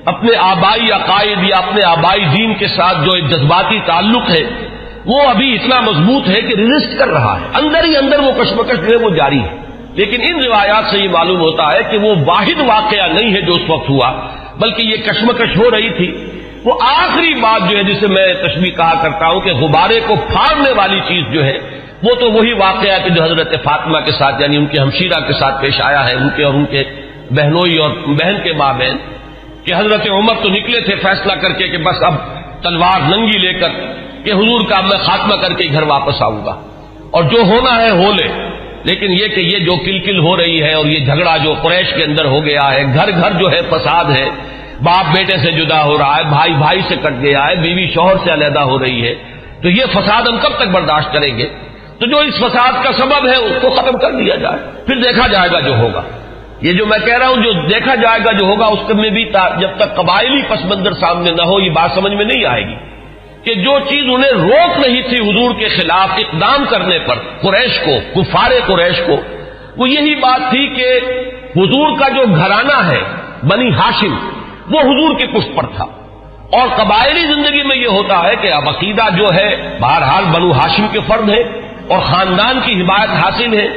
اپنے آبائی عقائد یا اپنے آبائی دین کے ساتھ جو ایک جذباتی تعلق ہے وہ ابھی اتنا مضبوط ہے کہ ریزسٹ کر رہا ہے، اندر ہی اندر وہ کشمکش جو ہے وہ جاری ہے۔ لیکن ان روایات سے یہ معلوم ہوتا ہے کہ وہ واحد واقعہ نہیں ہے جو اس وقت ہوا، بلکہ یہ کشمکش ہو رہی تھی۔ وہ آخری بات جو ہے جسے میں تشبیہ کہا کرتا ہوں کہ غبارے کو پھاڑنے والی چیز جو ہے وہ تو وہی واقعہ ہے کہ جو حضرت فاطمہ کے ساتھ یعنی ان کے ہمشیرہ کے ساتھ پیش آیا ہے، ان کے اور ان کے بہنوئی اور بہن کے مابین، کہ حضرت عمر تو نکلے تھے فیصلہ کر کے کہ بس اب تلوار ننگی لے کر کہ حضور کا میں خاتمہ کر کے گھر واپس آؤں گا اور جو ہونا ہے ہو لے، لیکن یہ کہ یہ جو کلکل ہو رہی ہے اور یہ جھگڑا جو قریش کے اندر ہو گیا ہے، گھر گھر جو ہے فساد ہے، باپ بیٹے سے جدا ہو رہا ہے، بھائی بھائی سے کٹ گیا ہے، بیوی شوہر سے علیحدہ ہو رہی ہے، تو یہ فساد ہم کب تک برداشت کریں گے؟ تو جو اس فساد کا سبب ہے اس کو ختم کر دیا جائے، پھر دیکھا جائے گا جو ہوگا۔ یہ جو میں کہہ رہا ہوں جو دیکھا جائے گا جو ہوگا اس میں بھی جب تک قبائلی پس منظر سامنے نہ ہو یہ بات سمجھ میں نہیں آئے گی کہ جو چیز انہیں روک نہیں تھی حضور کے خلاف اقدام کرنے پر قریش کو، کفار قریش کو، وہ یہی بات تھی کہ حضور کا جو گھرانہ ہے بنی ہاشم وہ حضور کے پشت پر تھا، اور قبائلی زندگی میں یہ ہوتا ہے کہ اب عقیدہ جو ہے بہرحال بنو ہاشم کے فرد ہے اور خاندان کی حمایت حاصل ہے،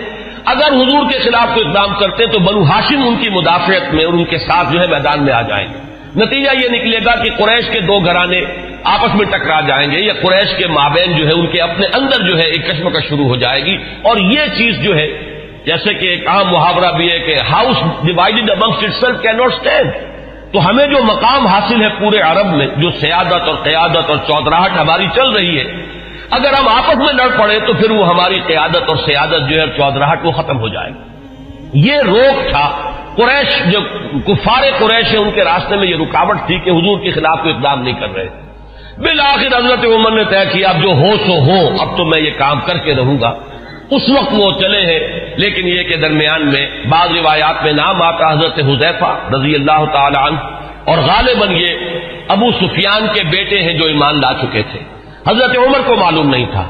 اگر حضور کے خلاف کوئی اقدام کرتے تو بنو ہاشم ان کی مدافعت میں اور ان کے ساتھ جو ہے میدان میں آ جائیں گے۔ نتیجہ یہ نکلے گا کہ قریش کے دو گھرانے آپس میں ٹکرا جائیں گے، یا قریش کے مابین جو ہے ان کے اپنے اندر جو ہے ایک کشمکش شروع ہو جائے گی، اور یہ چیز جو ہے جیسے کہ ایک عام محاورہ بھی ہے کہ house divided amongst itself can not stand, تو ہمیں جو مقام حاصل ہے پورے عرب میں، جو سیادت اور قیادت اور چودراہٹ ہماری چل رہی ہے، اگر ہم آپس میں لڑ پڑے تو پھر وہ ہماری قیادت اور سیادت جو ہے چودراہٹ وہ ختم ہو جائے گی۔ یہ روک تھا قریش، جو کفار قریش ہیں ان کے راستے میں یہ رکاوٹ تھی کہ حضور کے خلاف کوئی اقدام نہیں کر رہے۔ بالآخر حضرت عمر نے طے کیا اب جو ہو سو ہو، اب تو میں یہ کام کر کے رہوں گا۔ اس وقت وہ چلے ہیں، لیکن یہ کہ درمیان میں بعض روایات میں نام آتا حضرت حذیفہ رضی اللہ تعالی عنہ، اور غالباً یہ ابو سفیان کے بیٹے ہیں جو ایمان لا چکے تھے۔ حضرت عمر کو معلوم نہیں تھا،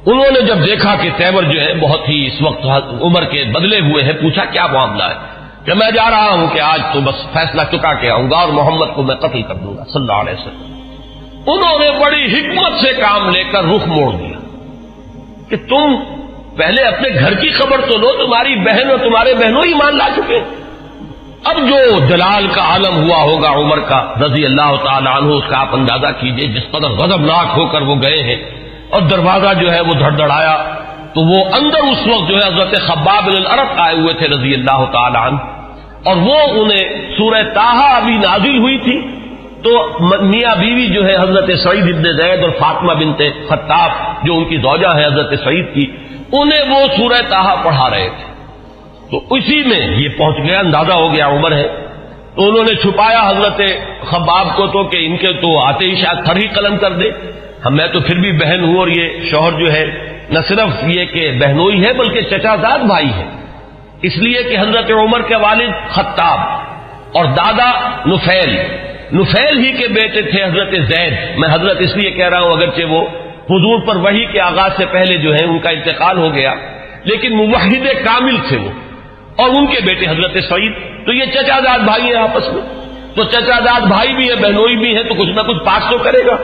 انہوں نے جب دیکھا کہ تیور جو ہے بہت ہی اس وقت عمر کے بدلے ہوئے ہیں، پوچھا کیا معاملہ ہے؟ کہ میں جا رہا ہوں کہ آج تو بس فیصلہ چکا کے آؤں گا اور محمد کو میں قتل کر دوں گا صلی اللہ علیہ وسلم۔ انہوں نے بڑی حکمت سے کام لے کر رخ موڑ دیا کہ تم پہلے اپنے گھر کی خبر تو لو، تمہاری بہن اور تمہارے بہنوں ہی مان لا چکے۔ اب جو جلال کا عالم ہوا ہوگا عمر کا رضی اللہ تعالی عنہ، اس کا آپ اندازہ کیجئے، جس قدر غضبناک ہو کر وہ گئے ہیں، اور دروازہ جو ہے وہ دھڑدھڑایا تو وہ اندر اس وقت جو ہے حضرت خباب بن الارت آئے ہوئے تھے رضی اللہ تعالی عنہ، اور وہ انہیں سورہ طٰہٰ ابھی نازل ہوئی تھی، تو میاں بیوی جو ہے حضرت سعید بن زید اور فاطمہ بنت خطاب جو ان کی زوجہ ہے حضرت سعید کی، انہیں وہ سورہ طٰہٰ پڑھا رہے تھے، تو اسی میں یہ پہنچ گیا، اندازہ ہو گیا عمر ہے، تو انہوں نے چھپایا حضرت خباب کو تو کہ ان کے تو آتے ہی شاید تھر ہی قلم کر دے، میں تو پھر بھی بہن ہوں، اور یہ شوہر جو ہے نہ صرف یہ کہ بہنوئی ہے بلکہ چچا زاد بھائی ہے، اس لیے کہ حضرت عمر کے والد خطاب اور دادا نفیل ہی کے بیٹے تھے حضرت زید۔ میں حضرت اس لیے کہہ رہا ہوں اگرچہ وہ حضور پر وحی کے آغاز سے پہلے جو ہے ان کا انتقال ہو گیا، لیکن موحد کامل تھے وہ، اور ان کے بیٹے حضرت سعید، تو یہ چچا زاد بھائی ہیں آپس میں، تو چچا زاد بھائی بھی ہے بہنوئی بھی ہے، تو کچھ نہ کچھ پاس تو کرے گا۔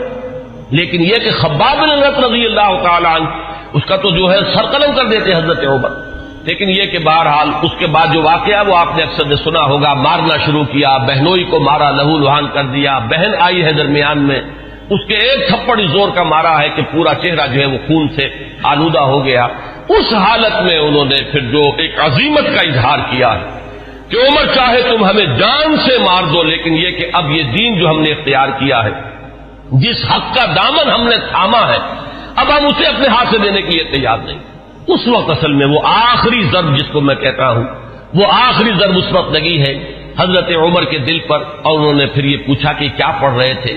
لیکن یہ کہ خباب بن الارت رضی اللہ تعالی عنہ اس کا تو جو ہے سر قلم کر دیتے حضرت عمر، لیکن یہ کہ بہرحال اس کے بعد جو واقعہ وہ آپ نے اکثر نے سنا ہوگا، مارنا شروع کیا، بہنوئی کو مارا، لہو لہان کر دیا، بہن آئی ہے درمیان میں، اس کے ایک تھپڑ زور کا مارا ہے کہ پورا چہرہ جو ہے وہ خون سے آلودہ ہو گیا۔ اس حالت میں انہوں نے پھر جو ایک عزیمت کا اظہار کیا ہے کہ عمر چاہے تم ہمیں جان سے مار دو، لیکن یہ کہ اب یہ دین جو ہم نے اختیار کیا ہے، جس حق کا دامن ہم نے تھاما ہے، اب ہم اسے اپنے ہاتھ سے دینے کے لیے تیار نہیں۔ اس وقت اصل میں وہ آخری ضرب جس کو میں کہتا ہوں، وہ آخری ضرب اس وقت لگی ہے حضرت عمر کے دل پر، اور انہوں نے پھر یہ پوچھا کہ کیا پڑھ رہے تھے،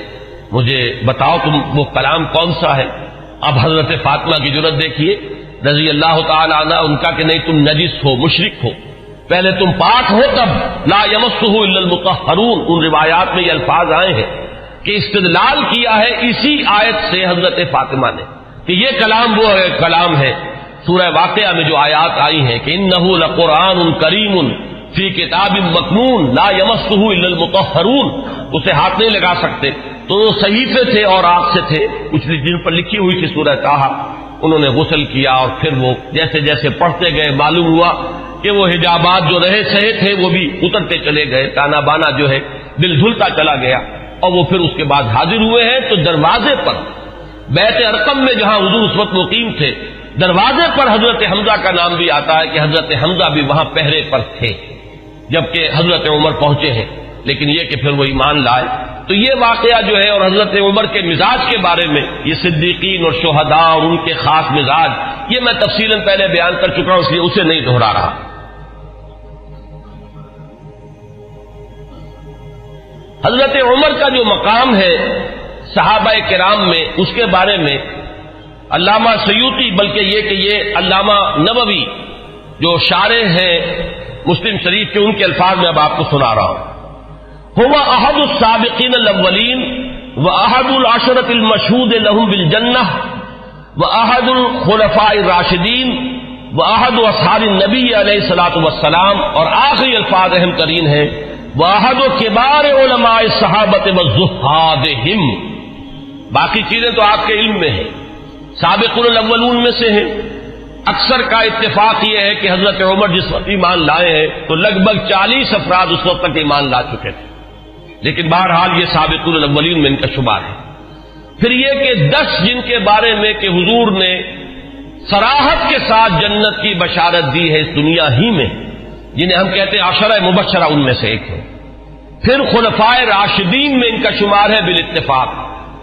مجھے بتاؤ تم وہ کلام کون سا ہے۔ اب حضرت فاطمہ کی جرأت دیکھیے رضی اللہ تعالی عنہ، ان کا کہ نہیں تم نجس ہو، مشرک ہو، پہلے تم پاک ہو تب لا یمسہ الا المطہرون۔ ان روایات میں یہ الفاظ آئے ہیں کہ استدلال کیا ہے اسی آیت سے حضرت فاطمہ نے کہ یہ کلام وہ کلام ہے سورہ واقعہ میں جو آیات آئی ہیں کہ انہ لقرآن کریم فی کتاب مکنون لا یمسہ الا المطہرون، اسے ہاتھ نہیں لگا سکتے، تو وہ صحیفے تھے اور آگ سے تھے کچھ جن پر لکھی ہوئی تھی سورہ طٰہٰ۔ انہوں نے غسل کیا اور پھر وہ جیسے جیسے پڑھتے گئے معلوم ہوا کہ وہ حجابات جو رہے سہے تھے وہ بھی اترتے چلے گئے، تانا بانا جو ہے دل دھلتا چلا گیا، اور وہ پھر اس کے بعد حاضر ہوئے ہیں تو دروازے پر بیت ارقم میں جہاں حضور اس وقت مقیم تھے، دروازے پر حضرت حمزہ کا نام بھی آتا ہے کہ حضرت حمزہ بھی وہاں پہرے پر تھے جبکہ حضرت عمر پہنچے ہیں، لیکن یہ کہ پھر وہ ایمان لائے۔ تو یہ واقعہ جو ہے اور حضرت عمر کے مزاج کے بارے میں، یہ صدیقین اور شہداء اور ان کے خاص مزاج، یہ میں تفصیلاً پہلے بیان کر چکا ہوں، اس لیے اسے نہیں دہرا رہا۔ حضرت عمر کا جو مقام ہے صحابہ کرام میں، اس کے بارے میں علامہ سیوطی، بلکہ یہ کہ یہ علامہ نووی جو شارح ہیں مسلم شریف کے ان کے الفاظ میں اب آپ کو سنا رہا ہوں. هو احد السابقین الاولین واحد العشرۃ المشہود لهم بالجنہ واحد الخلفاء الراشدین واحد اصحاب النبی علیہ الصلوۃ والسلام. اور آخری الفاظ اہم ترین ہیں واحد کبار علماء الصحابۃ والزہادہم. باقی چیزیں تو آپ کے علم میں ہیں، سابقون الاولون میں سے ہیں. اکثر کا اتفاق یہ ہے کہ حضرت عمر جس وقت ایمان لائے ہیں تو لگ بھگ 40 افراد اس وقت تک ایمان لا چکے تھے، لیکن بہرحال یہ سابقون الاولین میں ان کا شمار ہے. پھر یہ کہ 10 جن کے بارے میں کہ حضور نے صراحت کے ساتھ جنت کی بشارت دی ہے اس دنیا ہی میں، جنہیں ہم کہتے ہیں عشرہ مبشرہ، ان میں سے ایک ہے. پھر خلفائے راشدین میں ان کا شمار ہے بالاتفاق.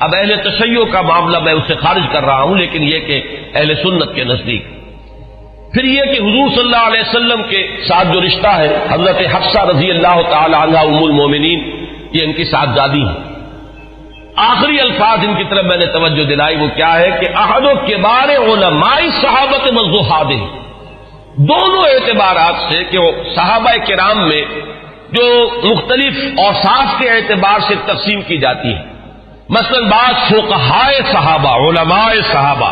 اب اہل تشیع کا معاملہ میں اسے خارج کر رہا ہوں، لیکن یہ کہ اہل سنت کے نزدیک. پھر یہ کہ حضور صلی اللہ علیہ وسلم کے ساتھ جو رشتہ ہے، حضرت حفصہ رضی اللہ تعالی عنہا ام المومنین، یہ ان کی صاحبزادی ہیں. آخری الفاظ ان کی طرف میں نے توجہ دلائی، وہ کیا ہے کہ احد کبار علماء صحابت والزہادہ. دونوں اعتبارات سے کہ وہ صحابہ کرام میں جو مختلف اوصاف کے اعتبار سے تقسیم کی جاتی ہے، مثلا بعض فقہائے صحابہ، علماء صحابہ،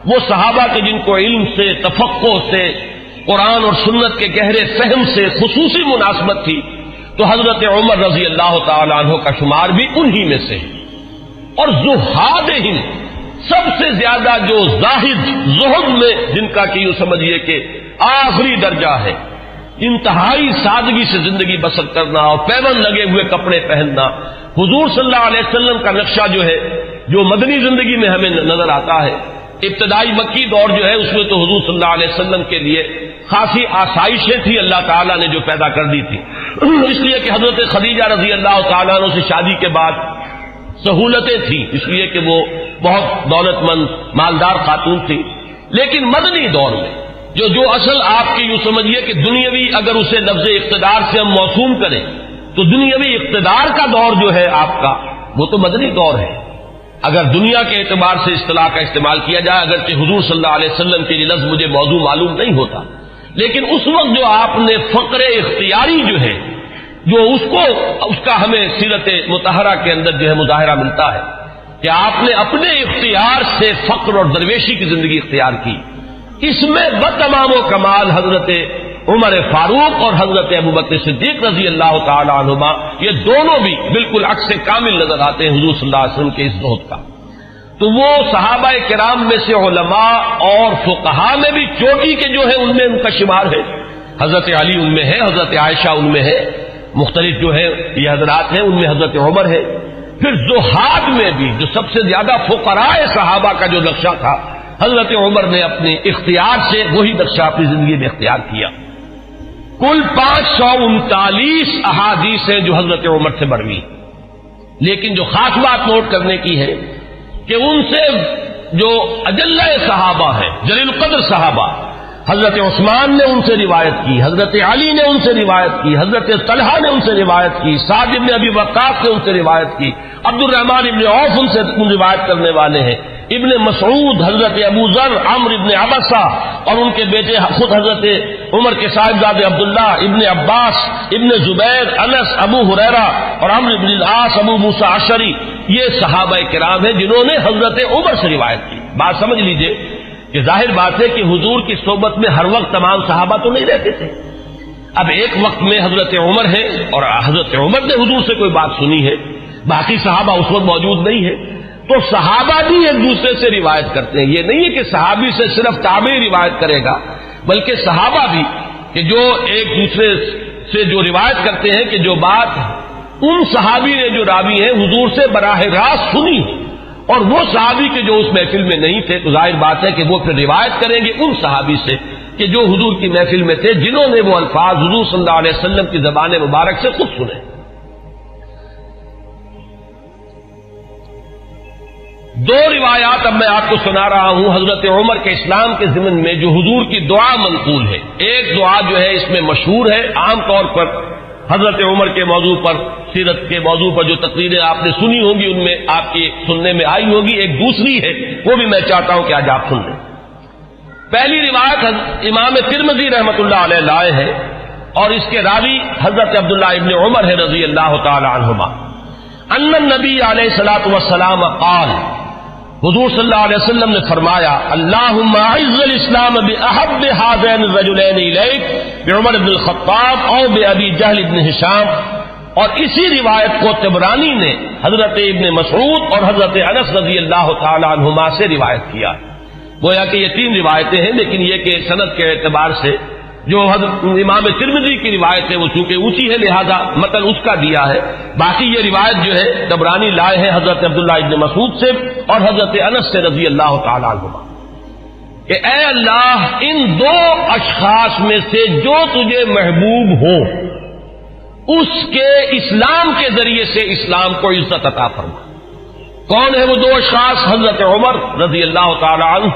وہ صحابہ کے جن کو علم سے، تفقہ سے، قرآن اور سنت کے گہرے فہم سے خصوصی مناسبت تھی، تو حضرت عمر رضی اللہ تعالی عنہ کا شمار بھی انہی میں سے ہے. اور زہادہم، سب سے زیادہ جو زاہد، زہد میں جن کا کہ یوں سمجھیے کہ آخری درجہ ہے، انتہائی سادگی سے زندگی بسر کرنا اور پیوند لگے ہوئے کپڑے پہننا. حضور صلی اللہ علیہ وسلم کا نقشہ جو ہے، جو مدنی زندگی میں ہمیں نظر آتا ہے، ابتدائی مکی دور جو ہے اس میں تو حضور صلی اللہ علیہ وسلم کے لیے خاصی آسائشیں تھی اللہ تعالیٰ نے جو پیدا کر دی تھی، اس لیے کہ حضرت خدیجہ رضی اللہ تعالیٰ عنہ سے شادی کے بعد سہولتیں تھیں، اس لیے کہ وہ بہت دولت مند مالدار خاتون تھی. لیکن مدنی دور میں جو اصل آپ کی یوں سمجھیے کہ دنیاوی، اگر اسے لفظ اقتدار سے ہم موسوم کریں تو دنیاوی اقتدار کا دور جو ہے آپ کا، وہ تو مدنی دور ہے. اگر دنیا کے اعتبار سے اصطلاح کا استعمال کیا جائے، اگرچہ حضور صلی اللہ علیہ وسلم کے لیے لفظ مجھے موضوع معلوم نہیں ہوتا، لیکن اس وقت جو آپ نے فقر اختیاری جو ہے، جو اس کا ہمیں سیرت مطہرہ کے اندر جو ہے مظاہرہ ملتا ہے کہ آپ نے اپنے اختیار سے فقر اور درویشی کی زندگی اختیار کی، اس میں بتمام و کمال حضرت عمر فاروق اور حضرت ابوبکر صدیق رضی اللہ تعالی عنہما، یہ دونوں بھی بالکل عکس کامل نظر آتے ہیں حضور صلی اللہ علیہ وسلم کے اس زہد کا. تو وہ صحابہ کرام میں سے علماء اور فقہاء میں بھی چوٹی کے جو ہے ان میں ان کا شمار ہے. حضرت علی ان میں ہے، حضرت عائشہ ان میں ہے، مختلف جو ہے یہ حضرات ہیں، ان میں حضرت عمر ہے. پھر زہاد میں بھی جو سب سے زیادہ فقراء صحابہ کا جو نقشہ تھا، حضرت عمر نے اپنے اختیار سے وہی نقشہ اپنی زندگی میں اختیار کیا. کل 539 احادیث ہیں جو حضرت عمر سے بڑھوی. لیکن جو خاص بات نوٹ کرنے کی ہے کہ ان سے جو اجلہ صحابہ ہیں، جلیل القدر صحابہ، حضرت عثمان نے ان سے روایت کی، حضرت علی نے ان سے روایت کی، حضرت طلحہ نے ان سے روایت کی، سعد بن ابی وقاص نے ان سے روایت کی، عبد الرحمن ابن عوف ان سے روایت کرنے والے ہیں، ابن مسعود، حضرت ابو ذر، عمرو ابن عبسہ اور ان کے بیٹے خود حضرت عمر کے صاحبزادے عبداللہ، ابن عباس، ابن زبیر، انس، ابو ہریرہ اور عمرو بن العاص، ابو موسیٰ اشعری، یہ صحابہ کرام ہیں جنہوں نے حضرت عمر سے روایت کی. بات سمجھ لیجئے کہ ظاہر بات ہے کہ حضور کی صحبت میں ہر وقت تمام صحابہ تو نہیں رہتے تھے. اب ایک وقت میں حضرت عمر ہے اور حضرت عمر نے حضور سے کوئی بات سنی ہے، باقی صحابہ اس وقت موجود نہیں ہے، تو صحابہ بھی ایک دوسرے سے روایت کرتے ہیں. یہ نہیں ہے کہ صحابی سے صرف تابعی روایت کرے گا، بلکہ صحابہ بھی کہ جو ایک دوسرے سے جو روایت کرتے ہیں کہ جو بات ان صحابی نے جو راوی ہیں حضور سے براہ راست سنی اور وہ صحابی کے جو اس محفل میں نہیں تھے، تو ظاہر بات ہے کہ وہ پھر روایت کریں گے ان صحابی سے کہ جو حضور کی محفل میں تھے، جنہوں نے وہ الفاظ حضور صلی اللہ علیہ وسلم کی زبان مبارک سے خود سنے. دو روایات اب میں آپ کو سنا رہا ہوں حضرت عمر کے اسلام کے ضمن میں جو حضور کی دعا منقول ہے. ایک دعا جو ہے اس میں مشہور ہے، عام طور پر حضرت عمر کے موضوع پر، سیرت کے موضوع پر جو تقریریں آپ نے سنی ہوں گی ان میں آپ کی سننے میں آئی ہوگی. ایک دوسری ہے، وہ بھی میں چاہتا ہوں کہ آج آپ سن لیں. پہلی روایت امام ترمذی رحمۃ اللہ علیہ لائے ہے اور اس کے راوی حضرت عبداللہ ابن عمر ہے رضی اللہ تعالی عنہما، ان النبی علیہ الصلوۃ والسلام قال، حضور صلی اللہ علیہ وسلم نے فرمایا، اللہم اعز الاسلام باحب هذین الرجلین الیک، بعمر بن الخطاب او بابی جہل بن ہشام. اور اسی روایت کو طبرانی نے حضرت ابن مسعود اور حضرت انس رضی اللہ تعالی عنہما سے روایت کیا. گویا کہ یہ تین روایتیں ہیں، لیکن یہ کہ سند کے اعتبار سے جو حضرت امام ترمذی کی روایت ہے وہ چونکہ اونچی ہے لہذا متن اس کا دیا ہے. باقی یہ روایت جو ہے طبرانی لائے ہیں حضرت عبداللہ ابن مسعود سے اور حضرت انس سے رضی اللہ تعالی عنہما کہ اے اللہ، ان دو اشخاص میں سے جو تجھے محبوب ہو اس کے اسلام کے ذریعے سے اسلام کو عزت عطا فرما. کون ہے وہ دو اشخاص؟ حضرت عمر رضی اللہ تعالی عنہ،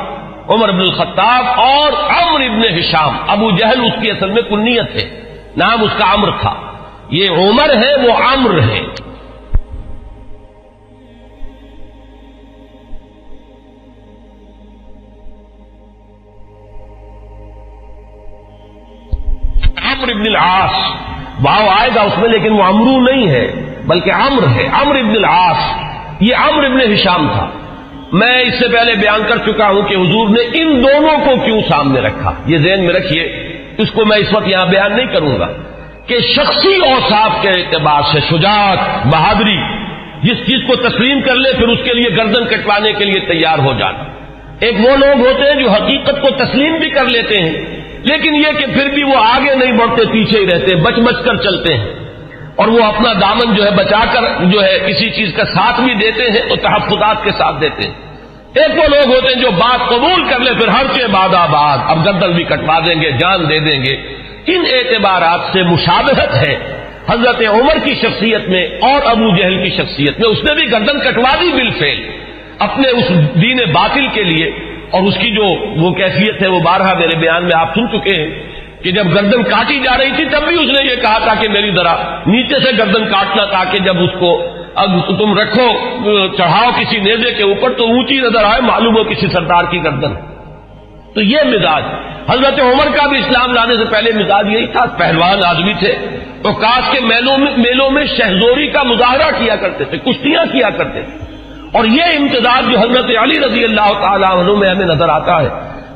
عمر بن الخطاب، اور عمرو بن ہشام. ابو جہل اس کی اصل میں کنیت ہے، نام اس کا عمرو تھا. یہ عمر ہے، وہ عمرو ہے. عمرو بن العاص واو آئے گا اس میں، لیکن وہ عمرو نہیں ہے بلکہ عمرو ہے. عمرو بن العاص یہ عمرو بن ہشام تھا. میں اس سے پہلے بیان کر چکا ہوں کہ حضور نے ان دونوں کو کیوں سامنے رکھا. یہ ذہن میں رکھیے، اس کو میں اس وقت یہاں بیان نہیں کروں گا کہ شخصی اوصاف کے اعتبار سے شجاعت، بہادری، جس چیز کو تسلیم کر لے پھر اس کے لیے گردن کٹوانے کے لیے تیار ہو جانا. ایک وہ لوگ ہوتے ہیں جو حقیقت کو تسلیم بھی کر لیتے ہیں لیکن یہ کہ پھر بھی وہ آگے نہیں بڑھتے، پیچھے ہی رہتے، بچ بچ کر چلتے ہیں اور وہ اپنا دامن جو ہے بچا کر جو ہے کسی چیز کا ساتھ بھی دیتے ہیں تو تحفظات کے ساتھ دیتے ہیں. ایک وہ لوگ ہوتے ہیں جو بات قبول کر لے پھر ہر کے بعد آباد، اب گردن بھی کٹوا دیں گے، جان دے دیں گے. ان اعتبارات سے مشابہت ہے حضرت عمر کی شخصیت میں اور ابو جہل کی شخصیت میں. اس نے بھی گردن کٹوا دی بالفعل اپنے اس دین باطل کے لیے، اور اس کی جو وہ کیفیت ہے وہ بارہا میرے بیان میں آپ سن چکے ہیں کہ جب گردن کاٹی جا رہی تھی تب بھی اس نے یہ کہا تھا کہ میری ذرا نیچے سے گردن کاٹنا تاکہ جب اس کو اب تم رکھو چڑھاؤ کسی نیزے کے اوپر تو اونچی نظر آئے، معلوم ہو کسی سردار کی گردن. تو یہ مزاج حضرت عمر کا بھی اسلام لانے سے پہلے مزاج یہی تھا. پہلوان آدمی تھے تو کاش کے میلوں میں شہزوری کا مظاہرہ کیا کرتے تھے، کشتیاں کیا کرتے تھے. اور یہ امتزاج جو حضرت علی رضی اللہ تعالی عنہ میں ہمیں نظر آتا ہے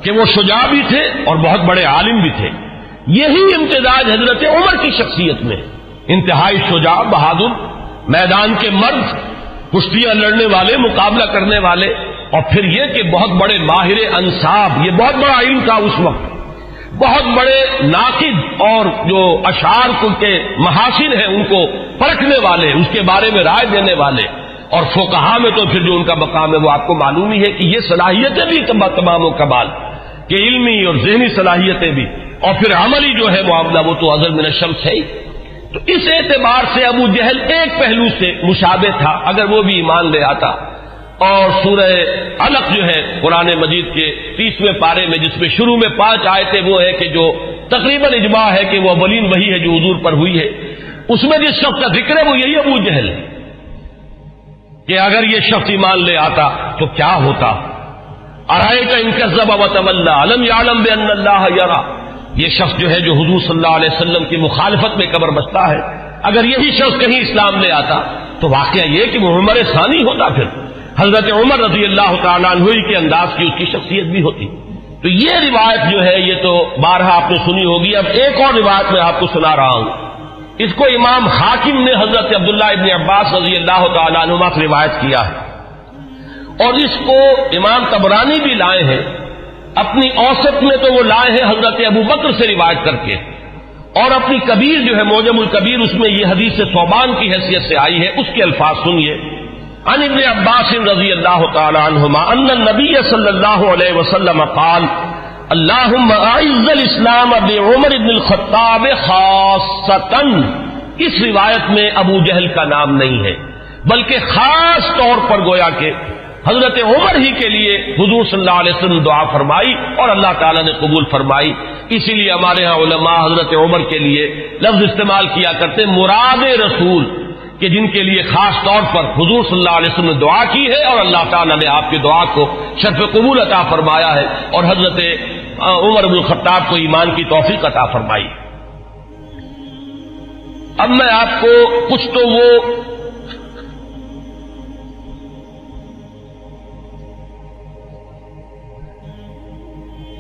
کہ وہ شجاع بھی تھے اور بہت بڑے عالم بھی تھے. یہی امتزاج حضرت عمر کی شخصیت میں، انتہائی شجاع، بہادر، میدان کے مرد، کشتیاں لڑنے والے، مقابلہ کرنے والے، اور پھر یہ کہ بہت بڑے ماہر انصاب. یہ بہت بڑا علم تھا اس وقت. بہت بڑے ناقد اور جو اشعار کے محاسن ہیں ان کو پرکھنے والے، اس کے بارے میں رائے دینے والے. اور فقہا میں تو پھر جو ان کا مقام ہے وہ آپ کو معلوم ہی ہے کہ یہ صلاحیتیں بھی تمام و کمال کہ علمی اور ذہنی صلاحیتیں بھی، اور پھر عملی جو ہے معاملہ وہ تو ازل من الشمس ہے. تو اس اعتبار سے ابو جہل ایک پہلو سے مشابہ تھا اگر وہ بھی ایمان لے آتا. اور سورہ علق جو ہے قرآن مجید کے 30ویں پارے میں جس میں شروع میں 5 آیتیں وہ ہے کہ جو تقریباً اجماع ہے کہ وہ اولین وہی ہے جو حضور پر ہوئی ہے، اس میں جس شخص کا ذکر ہے وہ یہی ابو جہل ہے کہ اگر یہ شخص ایمان لے آتا تو کیا ہوتا. ارأیت ان کذب وتولی الم یعلم بان اللہ یری. یہ شخص جو ہے جو حضور صلی اللہ علیہ وسلم کی مخالفت میں قبر بستا ہے، اگر یہی شخص کہیں اسلام لے آتا تو واقعہ یہ کہ وہ عمر ثانی ہوتا، پھر حضرت عمر رضی اللہ تعالیٰ عنہ کے انداز کی اس کی شخصیت بھی ہوتی. تو یہ روایت جو ہے یہ تو بارہا آپ نے سنی ہوگی. اب ایک اور روایت میں آپ کو سنا رہا ہوں. اس کو امام حاکم نے حضرت عبداللہ ابن عباس رضی اللہ تعالیٰ عنہما سے روایت کیا ہے، اور اس کو امام طبرانی بھی لائے ہیں اپنی اوسط میں. تو وہ لائے ہیں حضرت ابو بکر سے روایت کر کے، اور اپنی کبیر جو ہے معجم الکبیر اس میں یہ حدیث ثوبان کی حیثیت سے آئی ہے. اس کے الفاظ سنیے. عن ابن عباس رضی اللہ تعالی عنہما ان النبی صلی اللہ علیہ وسلم قال اللہم اعز الاسلام بعمر بن الخطاب خاصتا. اس روایت میں ابو جہل کا نام نہیں ہے بلکہ خاص طور پر گویا کہ حضرت عمر ہی کے لیے حضور صلی اللہ علیہ وسلم دعا فرمائی اور اللہ تعالیٰ نے قبول فرمائی. اسی لیے ہمارے ہاں علماء حضرت عمر کے لیے لفظ استعمال کیا کرتے مراد رسول، کہ جن کے لیے خاص طور پر حضور صلی اللہ علیہ وسلم نے دعا کی ہے اور اللہ تعالیٰ نے آپ کی دعا کو شرف قبول عطا فرمایا ہے اور حضرت عمر بن الخطاب کو ایمان کی توفیق عطا فرمائی. اب میں آپ کو کچھ تو وہ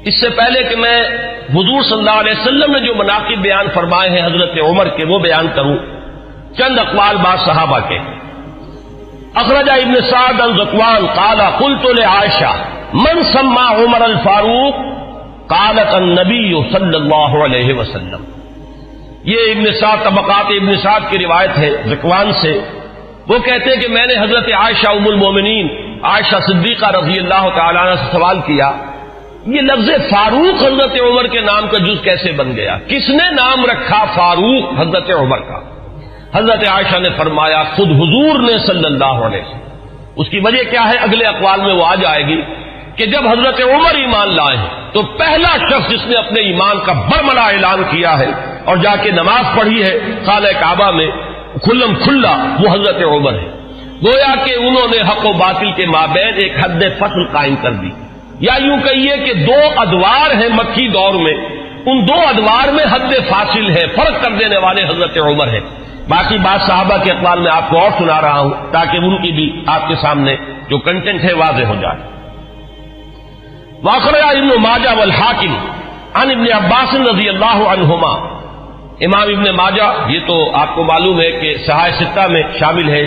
اس سے پہلے کہ میں حضور صلی اللہ علیہ وسلم نے جو مناقب بیان فرمائے ہیں حضرت عمر کے وہ بیان کروں، چند اقوال بعض صحابہ کے۔ اخرج ابن سعد عن ذکوان قال قلت لعائشہ من سمى عمر الفاروق قالت النبی صلی اللہ علیہ وسلم۔ یہ ابن سعد طبقات ابن سعد کی روایت ہے ذکوان سے۔ وہ کہتے ہیں کہ میں نے حضرت عائشہ ام المومنین عائشہ صدیقہ رضی اللہ تعالی عنہ سے سوال کیا، یہ لفظ فاروق حضرت عمر کے نام کا جز کیسے بن گیا؟ کس نے نام رکھا فاروق حضرت عمر کا؟ حضرت عائشہ نے فرمایا خود حضور نے صلی اللہ علیہ وسلم۔ اس کی وجہ کیا ہے اگلے اقوال میں وہ آ جائے گی کہ جب حضرت عمر ایمان لائے تو پہلا شخص جس نے اپنے ایمان کا برملا اعلان کیا ہے اور جا کے نماز پڑھی ہے خانہ کعبہ میں کھلم کھلا، وہ حضرت عمر ہے۔ گویا کہ انہوں نے حق و باطل کے مابین ایک حد فصل قائم کر دی، یا یوں کہیے کہ دو ادوار ہیں مکی دور میں، ان دو ادوار میں حد فاصل ہے، فرق کر دینے والے حضرت عمر ہے۔ باقی بات صحابہ کے اقوال میں آپ کو اور سنا رہا ہوں تاکہ ان کی بھی آپ کے سامنے جو کنٹینٹ ہے واضح ہو جائے۔ واخرج ابن ماجہ والحاکم عن ابن عباس رضی اللہ عنہما، امام ابن ماجہ یہ تو آپ کو معلوم ہے کہ صحاح ستہ میں شامل ہے،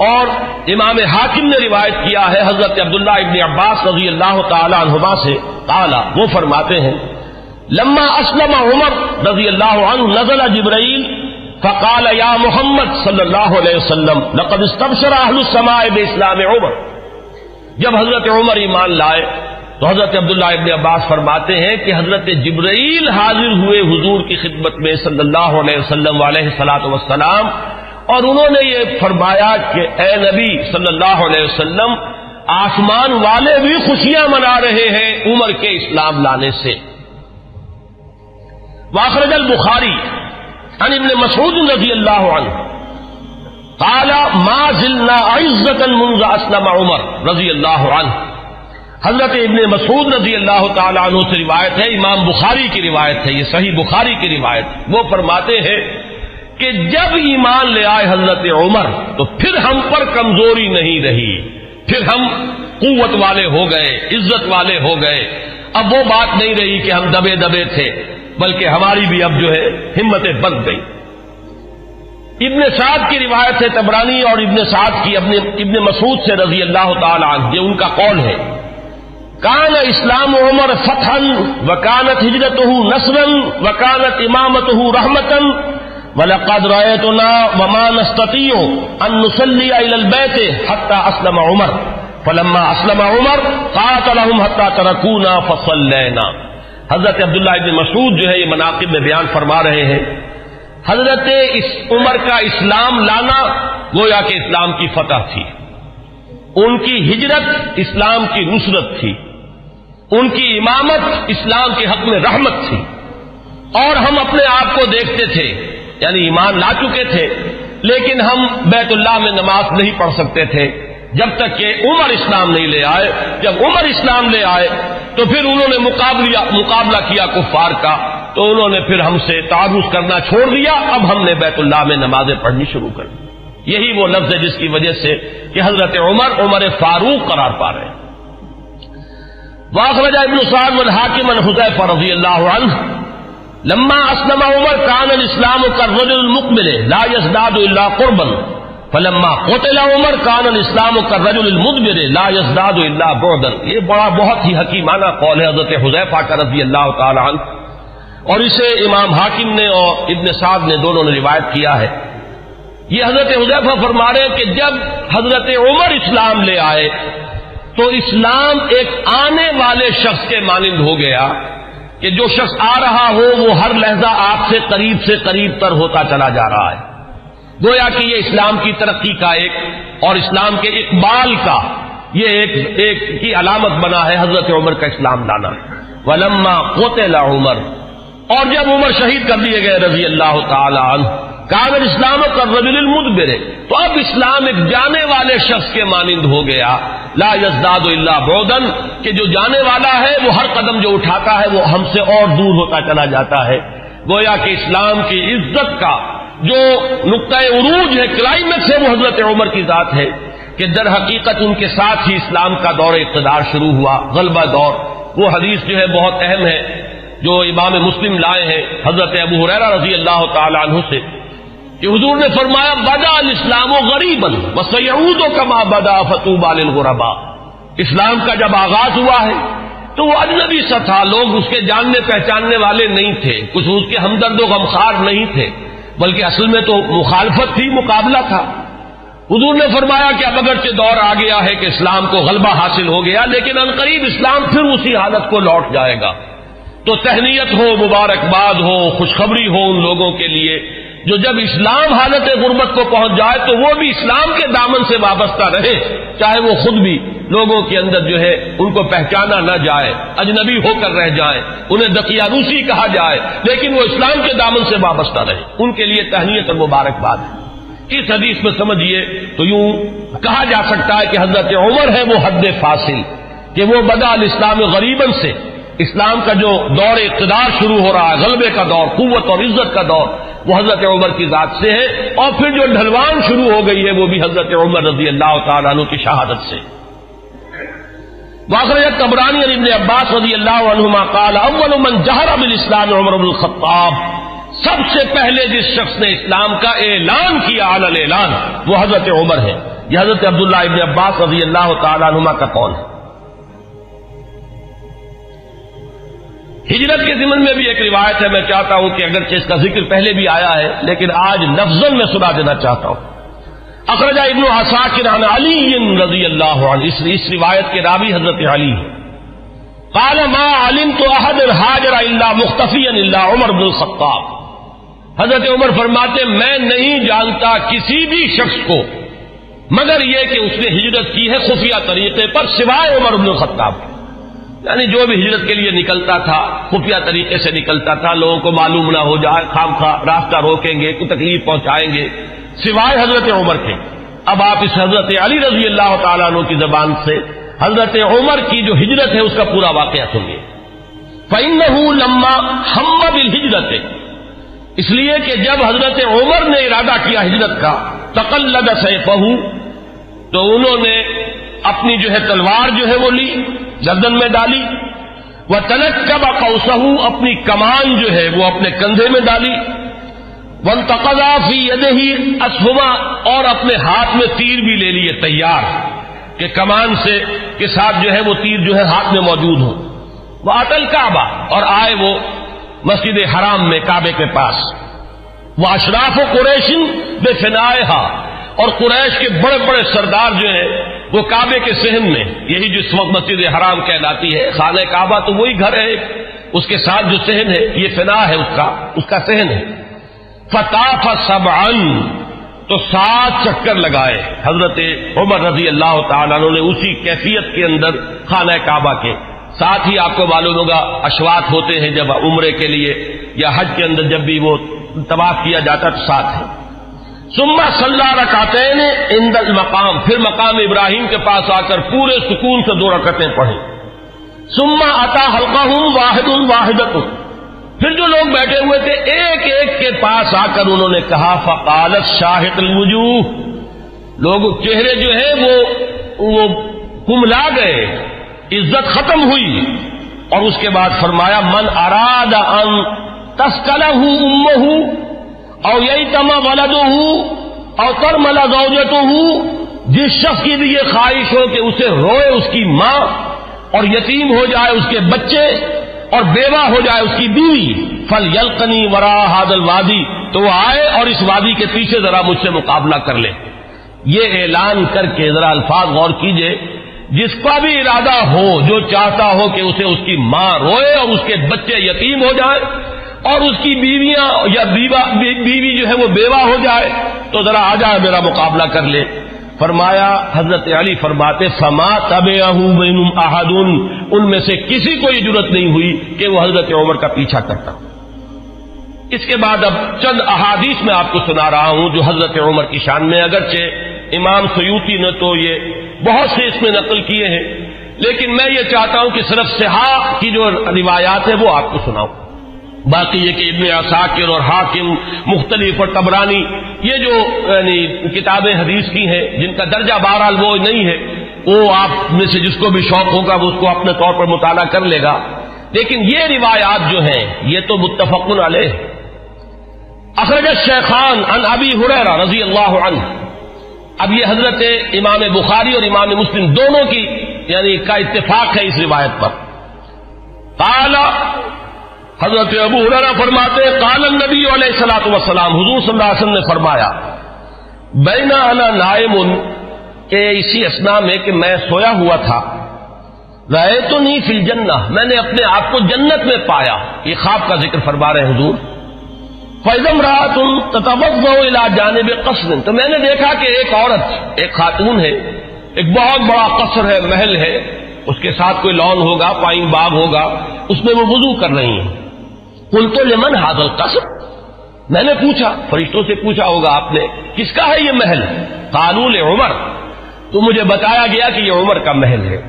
اور امام حاکم نے روایت کیا ہے حضرت عبداللہ ابن عباس رضی اللہ تعالی عنہما سے، قال وہ فرماتے ہیں لما اسلم عمر رضی اللہ عنہ نزل جبرائیل فقال یا محمد صلی اللہ علیہ وسلم لقد استبشر اہل السماء باسلام عمر۔ جب حضرت عمر ایمان لائے تو حضرت عبداللہ ابن عباس فرماتے ہیں کہ حضرت جبرائیل حاضر ہوئے حضور کی خدمت میں صلی اللہ علیہ وسلم علیہ الصلوۃ والسلام، اور انہوں نے یہ فرمایا کہ اے نبی صلی اللہ علیہ وسلم آسمان والے بھی خوشیاں منا رہے ہیں عمر کے اسلام لانے سے۔ واخرج البخاری عن ابن مسعود رضی اللہ عنہ قال ما زلنا عزة منذ اسلم عمر رضی اللہ عنہ۔ حضرت ابن مسعود رضی اللہ تعالی عنہ سے روایت ہے، امام بخاری کی روایت ہے، یہ صحیح بخاری کی روایت۔ وہ فرماتے ہیں کہ جب ایمان لے آئے حضرت عمر تو پھر ہم پر کمزوری نہیں رہی، پھر ہم قوت والے ہو گئے، عزت والے ہو گئے۔ اب وہ بات نہیں رہی کہ ہم دبے دبے تھے، بلکہ ہماری بھی اب جو ہے ہمتیں بن گئی۔ ابن سعد کی روایت ہے طبرانی اور ابن سعد کی ابن مسعود سے رضی اللہ تعالی عنہ، یہ ان کا قول ہے کان اسلام عمر فتحا وکانت ہجرتہ نصرا وکانت امامتہ رحمتا وَلَقَدْ رَأَيْتُنَا وَمَا نَسْتَطِيعُ أَن نُّصَلِّيَ إِلَى الْبَيْتِ حَتَّى أَسْلَمَ عُمَرُ فَلَمَّا أَسْلَمَ عُمَرُ قَاتَلَهُمْ حَتَّى تَرَكُونَا فَصَلَّيْنَا۔ حضرت عبداللہ ابن مسعود جو ہے یہ مناقب میں بیان فرما رہے ہیں، حضرت عمر کا اسلام لانا گویا کہ اسلام کی فتح تھی، ان کی ہجرت اسلام کی نصرت تھی، ان کی امامت اسلام کے حق میں رحمت تھی، اور ہم اپنے آپ کو دیکھتے تھے یعنی ایمان لا چکے تھے لیکن ہم بیت اللہ میں نماز نہیں پڑھ سکتے تھے جب تک کہ عمر اسلام نہیں لے آئے۔ جب عمر اسلام لے آئے تو پھر انہوں نے مقابلہ کیا کفار کا، تو انہوں نے پھر ہم سے تعارض کرنا چھوڑ دیا، اب ہم نے بیت اللہ میں نمازیں پڑھنی شروع کر دی۔ یہی وہ لفظ ہے جس کی وجہ سے کہ حضرت عمر فاروق قرار پا رہے ہیں۔ واخرج ابن سعد والحاکم عن حذیفہ رضی اللہ عنہ لما اسلم عمر كان الاسلام كالرجل المقبل لا يزداد الا قربا فلما قتل عمر كان الاسلام كالرجل المدبر لا يزداد الا بعدا۔ یہ بہت ہی حکیمانہ قول ہے حضرت حذیفہ کا رضی اللہ تعالی عنہ، اور اسے امام حاکم نے اور ابن سعد نے دونوں نے روایت کیا ہے۔ یہ حضرت حذیفہ فرما رہے ہیں کہ جب حضرت عمر اسلام لے آئے تو اسلام ایک آنے والے شخص کے مانند ہو گیا کہ جو شخص آ رہا ہو وہ ہر لحظہ آپ سے قریب تر ہوتا چلا جا رہا ہے۔ گویا کہ یہ اسلام کی ترقی کا ایک اور اسلام کے اقبال کا یہ ایک کی علامت بنا ہے حضرت عمر کا اسلام لانا۔ ولما قتل عمر، اور جب عمر شہید کر دیے گئے رضی اللہ تعالی عنہ، کان الاسلام کالرجل المدبر، تو اب اسلام ایک جانے والے شخص کے مانند ہو گیا، لا یزداد الا بعدا، کہ جو جانے والا ہے وہ ہر قدم جو اٹھاتا ہے وہ ہم سے اور دور ہوتا چلا جاتا ہے۔ گویا کہ اسلام کی عزت کا جو نقطۂ عروج ہے، کلائمیکس ہے، وہ حضرت عمر کی ذات ہے کہ در حقیقت ان کے ساتھ ہی اسلام کا دور اقتدار شروع ہوا، غلبہ دور۔ وہ حدیث جو ہے بہت اہم ہے جو امام مسلم لائے ہیں حضرت ابو ہریرہ رضی اللہ تعالی عنہ سے کہ حضور نے فرمایا بدا الاسلام غریبا وسیعود کما بدا فطوبى للغرباء۔ اسلام کا جب آغاز ہوا ہے تو وہ اجنبی سا تھا، لوگ اس کے جاننے پہچاننے والے نہیں تھے، کچھ اس کے ہمدرد و غمخوار نہیں تھے، بلکہ اصل میں تو مخالفت تھی، مقابلہ تھا۔ حضور نے فرمایا کہ اب اگرچہ دور آ گیا ہے کہ اسلام کو غلبہ حاصل ہو گیا، لیکن عنقریب اسلام پھر اسی حالت کو لوٹ جائے گا۔ تو تہنیت ہو، مبارکباد ہو، خوشخبری ہو ان لوگوں کے لیے جو جب اسلام حالت غربت کو پہنچ جائے تو وہ بھی اسلام کے دامن سے وابستہ رہے، چاہے وہ خود بھی لوگوں کے اندر جو ہے ان کو پہچانا نہ جائے، اجنبی ہو کر رہ جائیں، انہیں دقیانوسی کہا جائے، لیکن وہ اسلام کے دامن سے وابستہ رہے، ان کے لیے تہنیت اور مبارکباد ہے۔ اس حدیث میں سمجھیے تو یوں کہا جا سکتا ہے کہ حضرت عمر ہے وہ حد فاصل، کہ وہ بدا الاسلام غریباً سے اسلام کا جو دور اقتدار شروع ہو رہا ہے، غلبے کا دور، قوت اور عزت کا دور، وہ حضرت عمر کی ذات سے ہے، اور پھر جو ڈھلوان شروع ہو گئی ہے وہ بھی حضرت عمر رضی اللہ تعالیٰ عنہ کی شہادت سے۔ واخرج الطبرانی عن ابن عباس رضی اللہ عنہما قال اول من جہر بالاسلام عمر بن الخطاب، سب سے پہلے جس شخص نے اسلام کا اعلان کیا علی الاعلان وہ حضرت عمر ہے۔ یہ حضرت عبداللہ ابن عباس رضی اللہ تعالیٰ عنہما کا قول ہے۔ ہجرت کے ضمن میں بھی ایک روایت ہے، میں چاہتا ہوں کہ اگرچہ اس کا ذکر پہلے بھی آیا ہے لیکن آج لفظاً میں سنا دینا چاہتا ہوں۔ اخرج ابن عساکر عن علی رضی اللہ عنہ، اس روایت کے راوی حضرت علی ہیں۔ قال ما علمت احد هاجر الا مختفیا الا عمر بن الخطاب، حضرت عمر فرماتے میں نہیں جانتا کسی بھی شخص کو مگر یہ کہ اس نے ہجرت کی ہے خفیہ طریقے پر سوائے عمر بن الخطاب، یعنی جو بھی ہجرت کے لیے نکلتا تھا خفیہ طریقے سے نکلتا تھا، لوگوں کو معلوم نہ ہو جائے، خام خواہ راستہ روکیں گے، کوئی تکلیف پہنچائیں گے، سوائے حضرت عمر کے۔ اب آپ اس حضرت علی رضی اللہ تعالیٰ عنہ کی زبان سے حضرت عمر کی جو ہجرت ہے اس کا پورا واقعہ سنیے۔ فَإِنَّهُ لَمَّا هَمَّ بِالْهِجْرَةِ، اس لیے کہ جب حضرت عمر نے ارادہ کیا ہجرت کا، تقلد سیفہ، تو انہوں نے اپنی جو ہے تلوار جو ہے وہ لی، گردن میں ڈالی، وَتَنَكَّبَ قَوْسَهُ، اپنی کمان جو ہے وہ اپنے کندھے میں ڈالی، وَانْتَقَضَ فِي يَدِهِ أَسْهُمًا، اور اپنے ہاتھ میں تیر بھی لے لیے تیار کہ کمان سے کے ساتھ جو ہے وہ تیر جو ہے ہاتھ میں موجود ہو۔ وَأَتَى الْكَعْبَةَ، اور آئے وہ مسجد حرام میں کعبے کے پاس، وَأَشْرَافُ قُرَيْشٍ بِفِنَائِهَا، اور قریش کے بڑے بڑے سردار جو ہیں وہ کعبے کے صحن میں، یہی جس وقت مسجد حرام کہلاتی ہے، خانہ کعبہ تو وہی گھر ہے، اس کے ساتھ جو صحن ہے یہ فنا ہے اس کا صحن ہے۔ فطاف سبعا، تو 7 چکر لگائے حضرت عمر رضی اللہ تعالیٰ عنہ نے اسی کیفیت کے اندر خانہ کعبہ کے۔ ساتھ ہی آپ کو معلوم ہوگا اشواط ہوتے ہیں جب عمرے کے لیے یا حج کے اندر جب بھی وہ طواف کیا جاتا تو ساتھ ہے۔ ثم صلی رکعتین عند المقام، پھر مقام ابراہیم کے پاس آ کر پورے سکون سے 2 رکعتیں پڑھی۔ ثم اتی حلقہم واحد واحدۃ، پھر جو لوگ بیٹھے ہوئے تھے ایک ایک کے پاس آ کر انہوں نے کہا فقالت شاہق الوجوہ، لوگ چہرے جو ہیں وہ کملا گئے، عزت ختم ہوئی، اور اس کے بعد فرمایا من اراد ان تسکلہ امہ او ییتم ولدہ او ترمل زوجتہ، جس شخص کی بھی یہ خواہش ہو کہ اسے روئے اس کی ماں اور یتیم ہو جائے اس کے بچے اور بیوہ ہو جائے اس کی بیوی، فلیلقنی وراء ھذا الوادی، تو وہ آئے اور اس وادی کے پیچھے ذرا مجھ سے مقابلہ کر لے۔ یہ اعلان کر کے ذرا الفاظ غور کیجئے، جس کا بھی ارادہ ہو، جو چاہتا ہو کہ اسے اس کی ماں روئے اور اس کے بچے یتیم ہو جائے اور اس کی بیویاں یا بیوی جو ہے وہ بیوہ ہو جائے، تو ذرا آ جائے میرا مقابلہ کر لے۔ فرمایا حضرت علی فرماتے فما تبعہ منہم احد، ان میں سے کسی کو یہ جرأت نہیں ہوئی کہ وہ حضرت عمر کا پیچھا کرتا۔ اس کے بعد اب چند احادیث میں آپ کو سنا رہا ہوں جو حضرت عمر کی شان میں، اگرچہ امام سیوطی نے تو یہ بہت سے اس میں نقل کیے ہیں، لیکن میں یہ چاہتا ہوں کہ صرف صحاح کی جو روایات ہیں وہ آپ کو سناؤں۔ باقی یہ کہ ابن عساکر اور حاکم مختلف اور طبرانی یہ جو یعنی کتابیں حدیث کی ہیں جن کا درجہ بہرحال وہ نہیں ہے، وہ آپ میں سے جس کو بھی شوق ہوگا وہ اس کو اپنے طور پر مطالعہ کر لے گا، لیکن یہ روایات جو ہیں یہ تو متفق علیہ۔ اخرج الشیخان عن ابی ہریرہ رضی اللہ عنہ، اب یہ حضرت امام بخاری اور امام مسلم دونوں کی یعنی کا اتفاق ہے اس روایت پر۔ قال، حضرت ابو ہریرہ فرماتے ہیں قال النبی علیہ الصلوۃ والسلام، حضور صلی اللہ علیہ وسلم نے فرمایا بین انا نائم، کہ اسی اثناء میں کہ میں سویا ہوا تھا، رأیتنی فی الجنہ، میں نے اپنے آپ کو جنت میں پایا، یہ خواب کا ذکر فرما رہے ہیں حضور۔ فإذا امرأة تتوضأ إلى جانب قصر، تو میں نے دیکھا کہ ایک عورت، ایک خاتون ہے، ایک بہت بڑا قصر ہے، محل ہے، اس کے ساتھ کوئی لان ہوگا، پائن باغ ہوگا، اس میں وہ وضو کر رہی ہیں۔ قلت لمن هذا القصر، میں نے پوچھا، فرشتوں سے پوچھا ہوگا آپ نے، کس کا ہے یہ محل؟ قالوا لعمر، تو مجھے بتایا گیا کہ یہ عمر کا محل ہے۔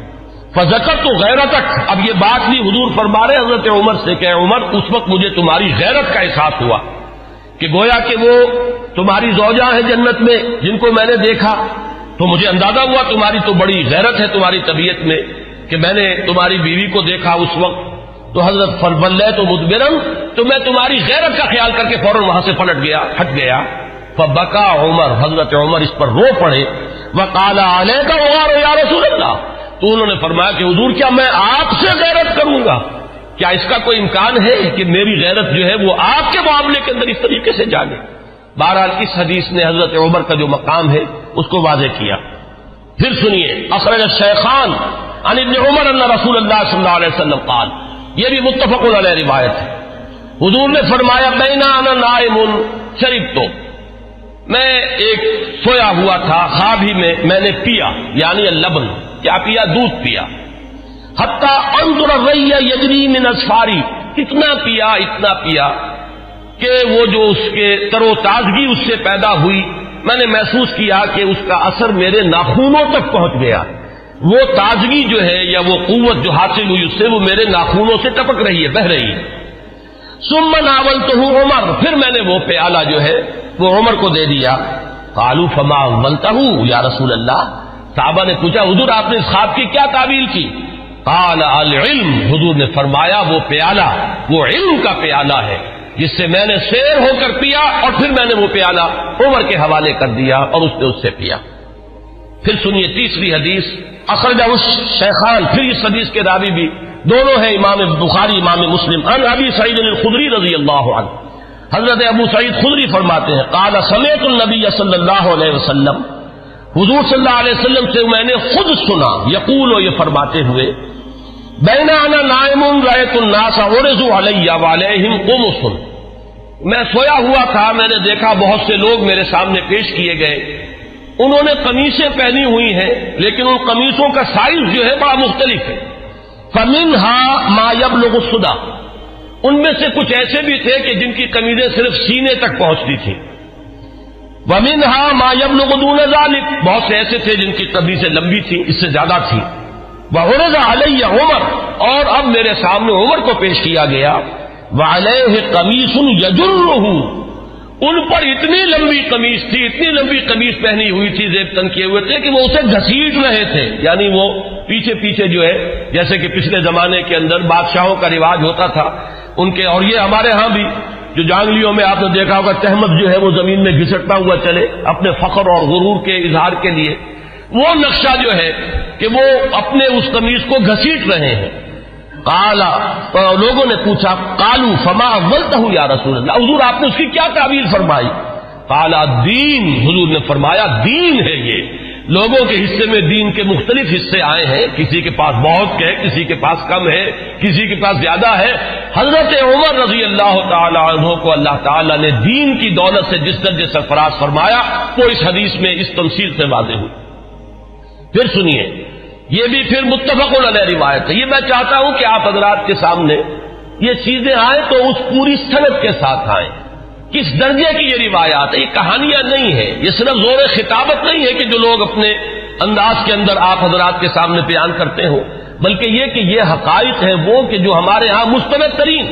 فذکرت غیرتک، اب یہ بات بھی حضور فرما رہے حضرت عمر سے کہ عمر اس وقت مجھے تمہاری غیرت کا احساس ہوا، کہ گویا کہ وہ تمہاری زوجہ ہیں جنت میں جن کو میں نے دیکھا، تو مجھے اندازہ ہوا تمہاری تو بڑی غیرت ہے تمہاری طبیعت میں کہ میں نے تمہاری بیوی کو دیکھا اس وقت، تو حضرت فولیت مدبرن، تو میں تمہاری غیرت کا خیال کر کے فوراً وہاں سے ہٹ گیا۔ فبکا عمر، حضرت عمر اس پر رو پڑے، وقال علیک غار یا رسول اللہ، تو انہوں نے فرمایا کہ حضور کیا میں آپ سے غیرت کروں گا؟ کیا اس کا کوئی امکان ہے کہ میری غیرت جو ہے وہ آپ کے معاملے کے اندر اس طریقے سے جاگے؟ بہرحال اس حدیث نے حضرت عمر کا جو مقام ہے اس کو واضح کیا۔ پھر سنیے، اخرج الشیخان عن ابن عمر ان رسول اللہ صلی اللہ علیہ وسلم قال، یہ بھی متفق علیہ روایت ہے، حضور نے فرمایا بینا انا نائم شربت، میں ایک سویا ہوا تھا، خواب ہی میں نے پیا، یعنی اللبن، کیا پیا؟ دودھ پیا، حتی انظر الری یجری من اصفاری، اتنا پیا کہ وہ جو اس کے تر و تازگی اس سے پیدا ہوئی، میں نے محسوس کیا کہ اس کا اثر میرے ناخنوں تک پہنچ گیا، وہ تازگی جو ہے یا وہ قوت جو حاصل ہوئی اس سے وہ میرے ناخنوں سے ٹپک رہی ہے، بہہ رہی ہے۔ ثم ناولتہ عمر، پھر میں نے وہ پیالہ جو ہے وہ عمر کو دے دیا۔ قالوا فما اولتہ یا رسول اللہ، صحابہ نے پوچھا حضور آپ نے اس خواب کی کیا تعبیر کی؟ قال العلم، حضور نے فرمایا وہ پیالہ وہ علم کا پیالہ ہے جس سے میں نے سیر ہو کر پیا، اور پھر میں نے وہ پیالہ عمر کے حوالے کر دیا اور اس نے اس سے پیا۔ پھر سنیے تیسری حدیث، اخرجہ الشیخان، پھر اس حدیث کے راوی بھی دونوں ہیں امام بخاری امام مسلم، عن ابی سعید الخدری رضی اللہ عنہ، حضرت ابو سعید خدری فرماتے ہیں قال سمعت النبی صلی اللہ علیہ وسلم، حضور صلی اللہ علیہ وسلم سے میں نے خود سنا، یقول، یہ فرماتے ہوئے بین انا نائم رأیت الناس عرضوا علی وعلیہم قمص، میں سویا ہوا تھا، میں نے دیکھا بہت سے لوگ میرے سامنے پیش کیے گئے، انہوں نے قمیصیں پہنی ہوئی ہیں لیکن ان قمیصوں کا سائز جو ہے بڑا مختلف ہے۔ فمنها ما يبلغ الصدى، ان میں سے کچھ ایسے بھی تھے کہ جن کی قمیضیں صرف سینے تک پہنچتی تھیں۔ ومنها ما يبلغ دون ذلك، بہت سے ایسے تھے جن کی قمیضیں لمبی تھیں، اس سے زیادہ تھیں۔ وعرض علی عمر، اور اب میرے سامنے عمر کو پیش کیا گیا، وعلیہ قمیص یجرہ، ان پر اتنی لمبی قمیص تھی، اتنی لمبی قمیص پہنی ہوئی تھی، زیب تن کیے ہوئے تھے کہ وہ اسے گھسیٹ رہے تھے، یعنی وہ پیچھے پیچھے جو ہے، جیسے کہ پچھلے زمانے کے اندر بادشاہوں کا رواج ہوتا تھا ان کے، اور یہ ہمارے ہاں بھی جو جانگلیوں میں آپ نے دیکھا ہوگا تہمت جو ہے وہ زمین میں گھسٹتا ہوا چلے اپنے فخر اور غرور کے اظہار کے لیے، وہ نقشہ جو ہے کہ وہ اپنے اس قمیص کو گھسیٹ رہے ہیں۔ قالا، تو لوگوں نے پوچھا قالو فما اولتہ یا رسول اللہ، حضور آپ نے اس کی کیا تعبیر فرمائی؟ قالا دین، حضور نے فرمایا دین ہے، یہ لوگوں کے حصے میں دین کے مختلف حصے آئے ہیں، کسی کے پاس بہت ہے، کسی کے پاس کم ہے، کسی کے پاس زیادہ ہے۔ حضرت عمر رضی اللہ تعالی عنہ کو اللہ تعالی نے دین کی دولت سے جس درجے سرفراز فرمایا وہ اس حدیث میں اس تمثیل سے واضح ہوئی۔ پھر سنیے، یہ بھی پھر متفق علیہ روایت ہے، یہ میں چاہتا ہوں کہ آپ حضرات کے سامنے یہ چیزیں آئیں تو اس پوری سند کے ساتھ آئیں، کس درجے کی یہ روایات ہے، یہ کہانیاں نہیں ہے، یہ صرف زور خطابت نہیں ہے کہ جو لوگ اپنے انداز کے اندر آپ حضرات کے سامنے بیان کرتے ہوں، بلکہ یہ کہ یہ حقائق ہیں وہ کہ جو ہمارے ہاں مستند ترین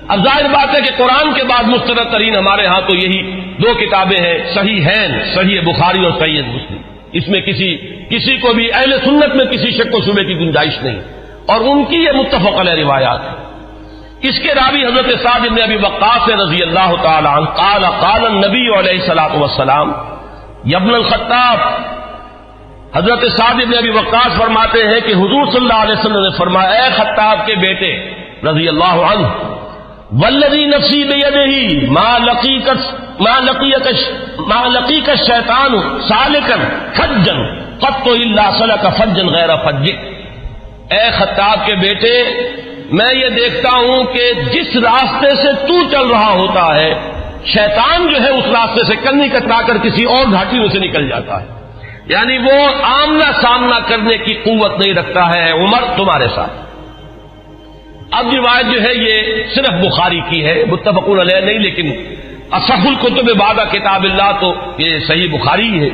اب ظاہر بات ہے کہ قرآن کے بعد مستند ترین ہمارے ہاں تو یہی دو کتابیں ہیں، صحیحین، صحیح بخاری اور صحیح مسلم. اس میں کسی کو بھی اہل سنت میں کسی شک و شبے کی گنجائش نہیں، اور ان کی یہ متفق علیہ روایات ہیں. اس کے راوی حضرت سعد بن ابی وقاص رضی اللہ تعالی عنہ قال قال النبی علیہ الصلوۃ والسلام یا ابن الخطاب. حضرت سعد بن ابی وقاص فرماتے ہیں کہ حضور صلی اللہ علیہ وسلم نے فرمایا، اے خطاب کے بیٹے رضی اللہ عنہ، والذی نفسی بیدہ ما لقیک الشیطان سالکا فجا قط الا سلک فجا غیر فجک. اے خطاب کے بیٹے، میں یہ دیکھتا ہوں کہ جس راستے سے تو چل رہا ہوتا ہے، شیطان جو ہے اس راستے سے کنی کترا کر کسی اور گھاٹی میں سے نکل جاتا ہے. یعنی وہ آمنا سامنا کرنے کی قوت نہیں رکھتا ہے عمر تمہارے ساتھ. اب روایت جو ہے یہ صرف بخاری کی ہے، متفق علیہ نہیں، لیکن اصح الکتب بعد کتاب اللہ تو یہ صحیح بخاری ہے.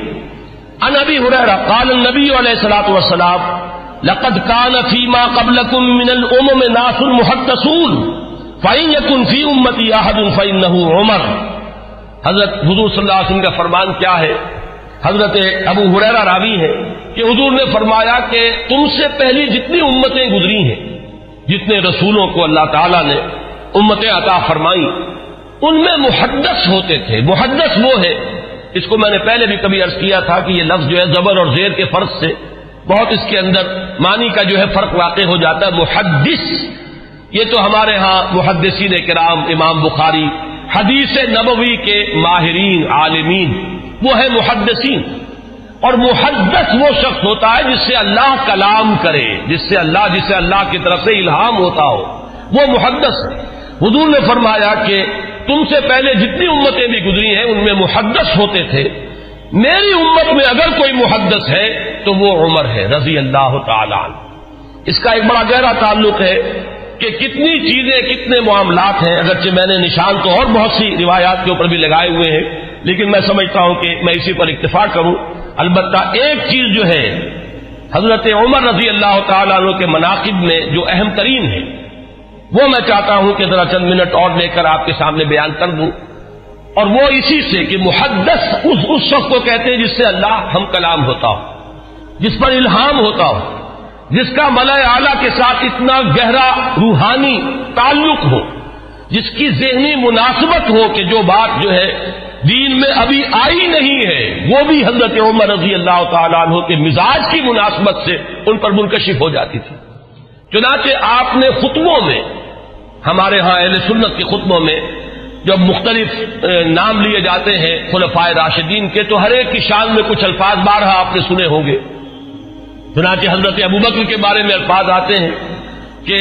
عن ابی ہریرہ قال النبی علیہ الصلوۃ والسلام لقد كان فيما قبلكم من الامم ناس محدثون فإن يكن في امتي احد فإنه عمر. حضرت حضور صلی اللہ علیہ وسلم کا فرمان کیا ہے؟ حضرت ابو ہریرہ راوی ہے کہ حضور نے فرمایا کہ تم سے پہلی جتنی امتیں گزری ہیں، جتنے رسولوں کو اللہ تعالیٰ نے امتیں عطا فرمائی، ان میں محدث ہوتے تھے. محدث وہ ہے، اس کو میں نے پہلے بھی کبھی عرض کیا تھا کہ یہ لفظ جو ہے زبر اور زیر کے فرق سے بہت اس کے اندر معنی کا جو ہے فرق واقع ہو جاتا ہے. محدث یہ تو ہمارے ہاں محدثین کرام، امام بخاری، حدیث نبوی کے ماہرین عالمین، وہ ہے محدثین. اور محدث وہ شخص ہوتا ہے جس سے اللہ کلام کرے، جسے اللہ کی طرف سے الہام ہوتا ہو، وہ محدث ہے. حضور نے فرمایا کہ تم سے پہلے جتنی امتیں بھی گزری ہیں ان میں محدث ہوتے تھے، میری امت میں اگر کوئی محدث ہے تو وہ عمر ہے رضی اللہ تعالی عنہ. اس کا ایک بڑا گہرا تعلق ہے کہ کتنی چیزیں، کتنے معاملات ہیں. اگرچہ میں نے نشان تو اور بہت سی روایات کے اوپر بھی لگائے ہوئے ہیں، لیکن میں سمجھتا ہوں کہ میں اسی پر اکتفا کروں. البتہ ایک چیز جو ہے حضرت عمر رضی اللہ تعالیٰ عنہ کے مناقب میں جو اہم ترین ہے، وہ میں چاہتا ہوں کہ ذرا چند منٹ اور لے کر آپ کے سامنے بیان کر دوں. اور وہ اسی سے کہ محدث اس شخص کو کہتے ہیں جس سے اللہ ہم کلام ہوتا ہو، جس پر الہام ہوتا ہو، جس کا ملأ اعلیٰ کے ساتھ اتنا گہرا روحانی تعلق ہو، جس کی ذہنی مناسبت ہو کہ جو بات جو ہے دین میں ابھی آئی نہیں ہے وہ بھی حضرت عمر رضی اللہ تعالیٰ عنہ کے مزاج کی مناسبت سے ان پر منکشف ہو جاتی تھی. چنانچہ آپ نے خطبوں میں، ہمارے ہاں اہل سنت کے خطبوں میں جب مختلف نام لیے جاتے ہیں خلفائے راشدین کے، تو ہر ایک کی شان میں کچھ الفاظ بارہا آپ نے سنے ہوں گے. چنانچہ حضرت ابوبکر کے بارے میں الفاظ آتے ہیں کہ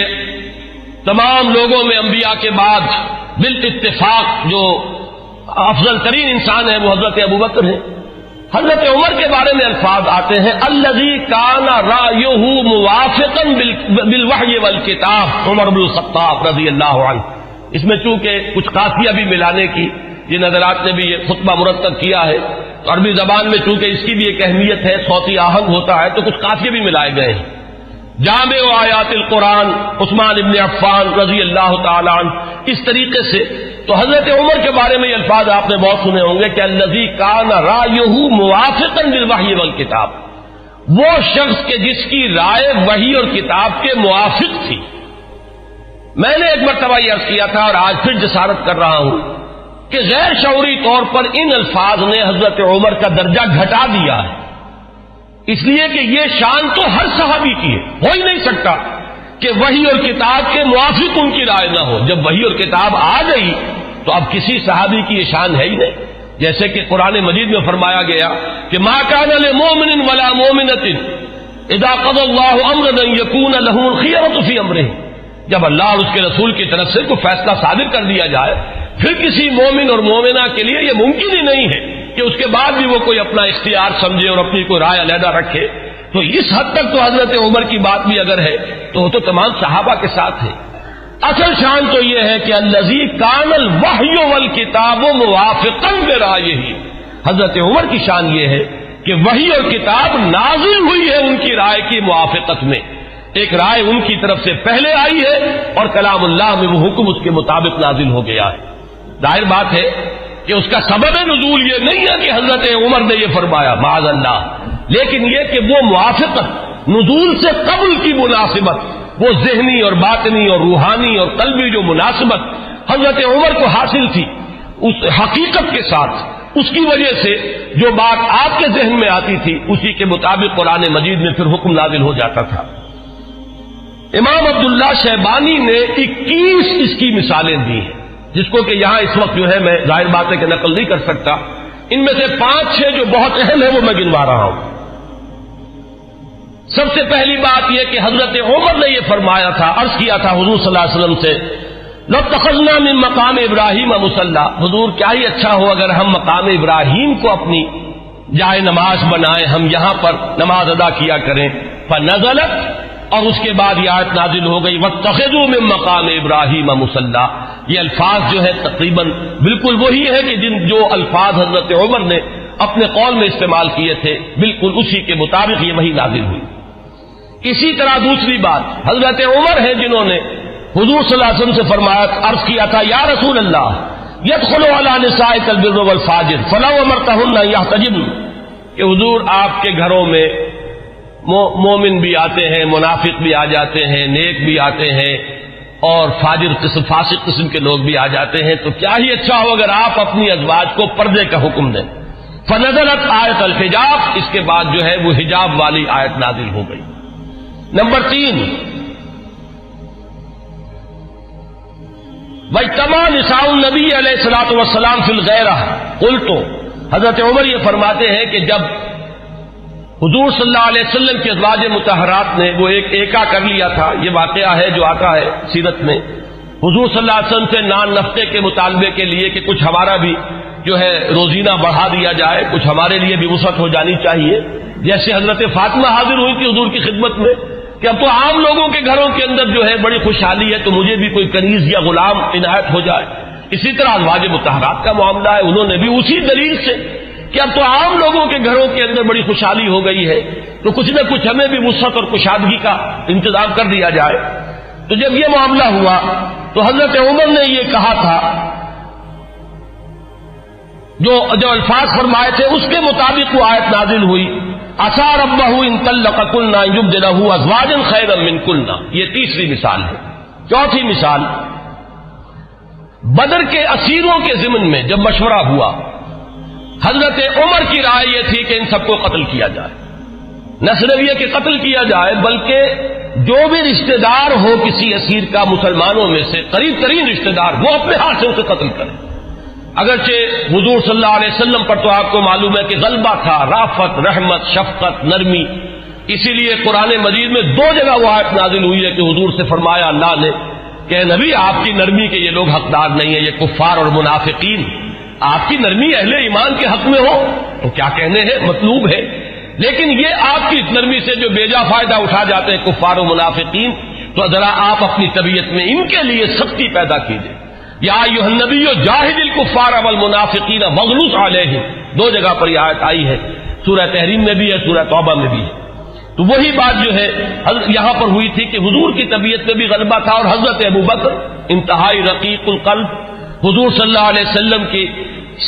تمام لوگوں میں انبیاء کے بعد بالاتفاق جو افضل ترین انسان ہے وہ حضرت ابوبکر ہیں. حضرت عمر کے بارے میں الفاظ آتے ہیں الذی کان رأیہ موافقا بالوحی والکتاب، عمر بن الخطاب رضی اللہ عنہ. اس میں چونکہ کچھ قافیہ بھی ملانے کی جن حضرات نے بھی یہ خطبہ مرتب کیا ہے، تو عربی زبان میں چونکہ اس کی بھی ایک اہمیت ہے، صوتی آہنگ ہوتا ہے، تو کچھ قافیے بھی ملائے گئے ہیں. جامع آیات القرآن عثمان ابن عفان رضی اللہ تعالی عنہ. اس طریقے سے تو حضرت عمر کے بارے میں یہ الفاظ آپ نے بہت سنے ہوں گے کہ الذی کان رأیہ موافقا بالوحی والکتاب، وہ شخص کے جس کی رائے وحی اور کتاب کے موافق تھی. میں نے ایک مرتبہ یہ عرض کیا تھا اور آج پھر جسارت کر رہا ہوں کہ غیر شعوری طور پر ان الفاظ نے حضرت عمر کا درجہ گھٹا دیا ہے، اس لیے کہ یہ شان تو ہر صحابی کی ہے. ہو ہی نہیں سکتا کہ وحی اور کتاب کے موافق ان کی رائے نہ ہو. جب وحی اور کتاب آ گئی تو اب کسی صحابی کی یہ شان ہے ہی نہیں. جیسے کہ قرآن مجید میں فرمایا گیا کہ ما کان لمؤمن ولا مؤمنۃ اذا قضى الله امرا ان يكون لهم الخيرة في امره. جب اللہ اور اس کے رسول کی طرف سے کوئی فیصلہ صادر کر دیا جائے، پھر کسی مومن اور مومنہ کے لیے یہ ممکن ہی نہیں ہے کہ اس کے بعد بھی وہ کوئی اپنا اختیار سمجھے اور اپنی کوئی رائے علیحدہ رکھے. تو اس حد تک تو حضرت عمر کی بات بھی اگر ہے تو وہ تو تمام صحابہ کے ساتھ ہے. اصل شان تو یہ ہے کہ الذی کان الوحی والکتاب موافقا برائیہ. حضرت عمر کی شان یہ ہے کہ وحی اور کتاب نازل ہوئی ہے ان کی رائے کی موافقت میں. ایک رائے ان کی طرف سے پہلے آئی ہے اور کلام اللہ میں وہ حکم اس کے مطابق نازل ہو گیا ہے۔ ظاہر بات ہے کہ اس کا سبب نزول یہ نہیں ہے کہ حضرت عمر نے یہ فرمایا، معاذ اللہ، لیکن یہ کہ وہ موافقت نزول سے قبل کی مناسبت، وہ ذہنی اور باطنی اور روحانی اور قلبی جو مناسبت حضرت عمر کو حاصل تھی اس حقیقت کے ساتھ، اس کی وجہ سے جو بات آپ کے ذہن میں آتی تھی اسی کے مطابق قرآن مجید میں پھر حکم نازل ہو جاتا تھا۔ امام عبداللہ شیبانی نے 21 اس کی مثالیں دی ہیں، جس کو کہ یہاں اس وقت جو ہے میں ظاہر بات ہے کہ نقل نہیں کر سکتا۔ ان میں سے 5-6 جو بہت اہم ہے وہ میں گنوا رہا ہوں۔ سب سے پہلی بات یہ کہ حضرت عمر نے یہ فرمایا تھا، عرض کیا تھا حضور صلی اللہ علیہ وسلم سے، لَاتَّخَذْنَا مِن مقام ابراہیم مصلی، حضور کیا ہی اچھا ہو اگر ہم مقام ابراہیم کو اپنی جائے نماز بنائیں، ہم یہاں پر نماز ادا کیا کریں۔ فنزلت، اور اس کے بعد یہ آیت نازل ہو گئی، وَاتَّخِذُوا مِن مقام ابراہیم مصلی۔ یہ الفاظ جو ہے تقریباً بالکل وہی ہے کہ جو الفاظ حضرت عمر نے اپنے قول میں استعمال کیے تھے، بالکل اسی کے مطابق یہ وہی نازل ہوئی۔ اسی طرح دوسری بات، حضرت عمر ہیں جنہوں نے حضور صلی اللہ علیہ وسلم سے فرمایا، عرض کیا تھا، یا رسول اللہ يدخل على نسائك البر والفاجر فلو امرتهن ان يحتجبن، کہ حضور آپ کے گھروں میں مومن بھی آتے ہیں، منافق بھی آ جاتے ہیں، نیک بھی آتے ہیں اور فاجر قسم، فاسق قسم کے لوگ بھی آ جاتے ہیں، تو کیا ہی اچھا ہو اگر آپ اپنی ازواج کو پردے کا حکم دیں۔ فنزلت آیت الحجاب، اس کے بعد جو ہے وہ حجاب والی آیت نازل ہو گئی۔ نمبر 3، وَاجْتَمَعَ نِسَاءُ النَّبِيِّ علیہ الصلوۃ والسلام فی الغیرہ، قلت، حضرت عمر یہ فرماتے ہیں کہ جب حضور صلی اللہ علیہ وسلم کی ازواج مطہرات نے وہ ایک ایکا کر لیا تھا، یہ واقعہ ہے جو آتا ہے سیرت میں، حضور صلی اللہ علیہ وسلم سے نان نفقے کے مطالبے کے لیے کہ کچھ ہمارا بھی جو ہے روزینہ بڑھا دیا جائے، کچھ ہمارے لیے بھی وسعت ہو جانی چاہیے، جیسے حضرت فاطمہ حاضر ہوئی تھی حضور کی خدمت میں کہ اب تو عام لوگوں کے گھروں کے اندر جو ہے بڑی خوشحالی ہے، تو مجھے بھی کوئی کنیز یا غلام عنایت ہو جائے۔ اسی طرح ازواج مطہرات کا معاملہ ہے، انہوں نے بھی اسی دلیل سے کہ اب تو عام لوگوں کے گھروں کے اندر بڑی خوشحالی ہو گئی ہے، تو کچھ نہ کچھ ہمیں بھی وسعت اور کشادگی کا انتظام کر دیا جائے۔ تو جب یہ معاملہ ہوا تو حضرت عمر نے یہ کہا تھا، جو الفاظ فرمائے تھے اس کے مطابق وہ آیت نازل ہوئی، عسى ربه ان طلقكن ان يبدله ازواجا خيرا منكن۔ یہ تیسری مثال ہے۔ چوتھی مثال، بدر کے اسیروں کے ضمن میں جب مشورہ ہوا، حضرت عمر کی رائے یہ تھی کہ ان سب کو قتل کیا جائے، نہ صرف یہ کہ قتل کیا جائے بلکہ جو بھی رشتہ دار ہو کسی اسیر کا مسلمانوں میں سے، قریب ترین رشتہ دار، وہ اپنے ہاتھ سے اسے قتل کرے۔ اگرچہ حضور صلی اللہ علیہ وسلم پر تو آپ کو معلوم ہے کہ غلبہ تھا، رافت، رحمت، شفقت، نرمی، اسی لیے قرآن مجید میں 2 جگہ وہ آیت نازل ہوئی ہے کہ حضور سے فرمایا اللہ نے کہ نبی آپ کی نرمی کے یہ لوگ حقدار نہیں ہیں، یہ کفار اور منافقین، آپ کی نرمی اہل ایمان کے حق میں ہو تو کیا کہنے ہیں، مطلوب ہے، لیکن یہ آپ کی نرمی سے جو بیجا فائدہ اٹھا جاتے ہیں کفار و منافقین، تو ذرا آپ اپنی طبیعت میں ان کے لیے سختی پیدا کیجیے۔ یا ایھا النبی جاہد الکفار والمنافقین واغلظ علیہم، 2 جگہ پر یہ آیت آئی ہے، سورہ تحریم میں بھی ہے، سورہ توبہ میں بھی ہے۔ تو وہی بات جو ہے یہاں پر ہوئی تھی کہ حضور کی طبیعت میں بھی غلبہ تھا، اور حضرت ابوبکر انتہائی رقیق القلب، حضور صلی اللہ علیہ وسلم کی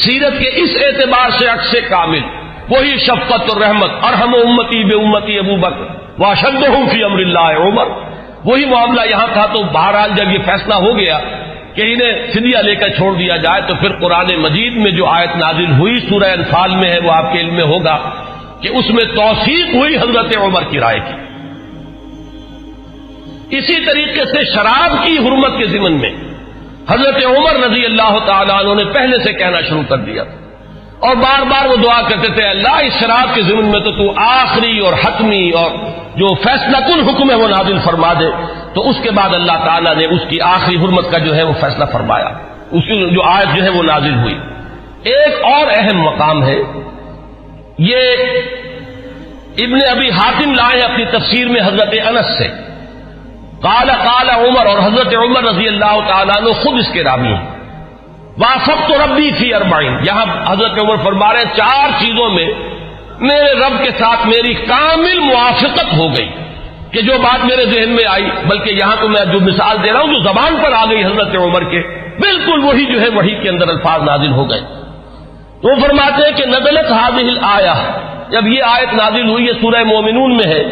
سیرت کے اس اعتبار سے عکس کامل، وہی شفقت اور رحمت، ارحم امتی بے امتی ابوبکر واشدہم فی امر اللہ عمر، وہی معاملہ یہاں تھا۔ تو بہرحال جب یہ فیصلہ ہو گیا کہ انہیں فدیہ لے کر چھوڑ دیا جائے، تو پھر قرآن مجید میں جو آیت نازل ہوئی سورہ انفال میں ہے، وہ آپ کے علم میں ہوگا کہ اس میں توثیق ہوئی حضرت عمر کی رائے کی۔ اسی طریقے سے شراب کی حرمت کے ضمن میں حضرت عمر رضی اللہ تعالیٰ عنہ نے پہلے سے کہنا شروع کر دیا تھا، اور بار بار وہ دعا کرتے تھے، اللہ اس شراب کے ضمن میں تو آخری اور حتمی اور جو فیصلہ کن حکم ہے وہ نازل فرما دے۔ تو اس کے بعد اللہ تعالیٰ نے اس کی آخری حرمت کا جو ہے وہ فیصلہ فرمایا، اس کی جو آیت جو ہے وہ نازل ہوئی۔ ایک اور اہم مقام ہے، یہ ابن ابی حاتم لائے اپنی تفسیر میں حضرت انس سے، قال عمر، اور حضرت عمر رضی اللہ تعالیٰ عنہ خود اس کے راوی ہیں، وافقت ربی فی 40، یہاں حضرت عمر فرما رہے ہیں 4 چیزوں میں میرے رب کے ساتھ میری کامل موافقت ہو گئی کہ جو بات میرے ذہن میں آئی، بلکہ یہاں تو میں جو مثال دے رہا ہوں جو زبان پر آ گئی حضرت عمر کے، بالکل وہی جو ہے وحی کے اندر الفاظ نازل ہو گئے۔ تو وہ فرماتے ہیں کہ نزلت هذه الآیہ، جب یہ آیت نازل ہوئی، یہ سورہ مومنون میں ہے،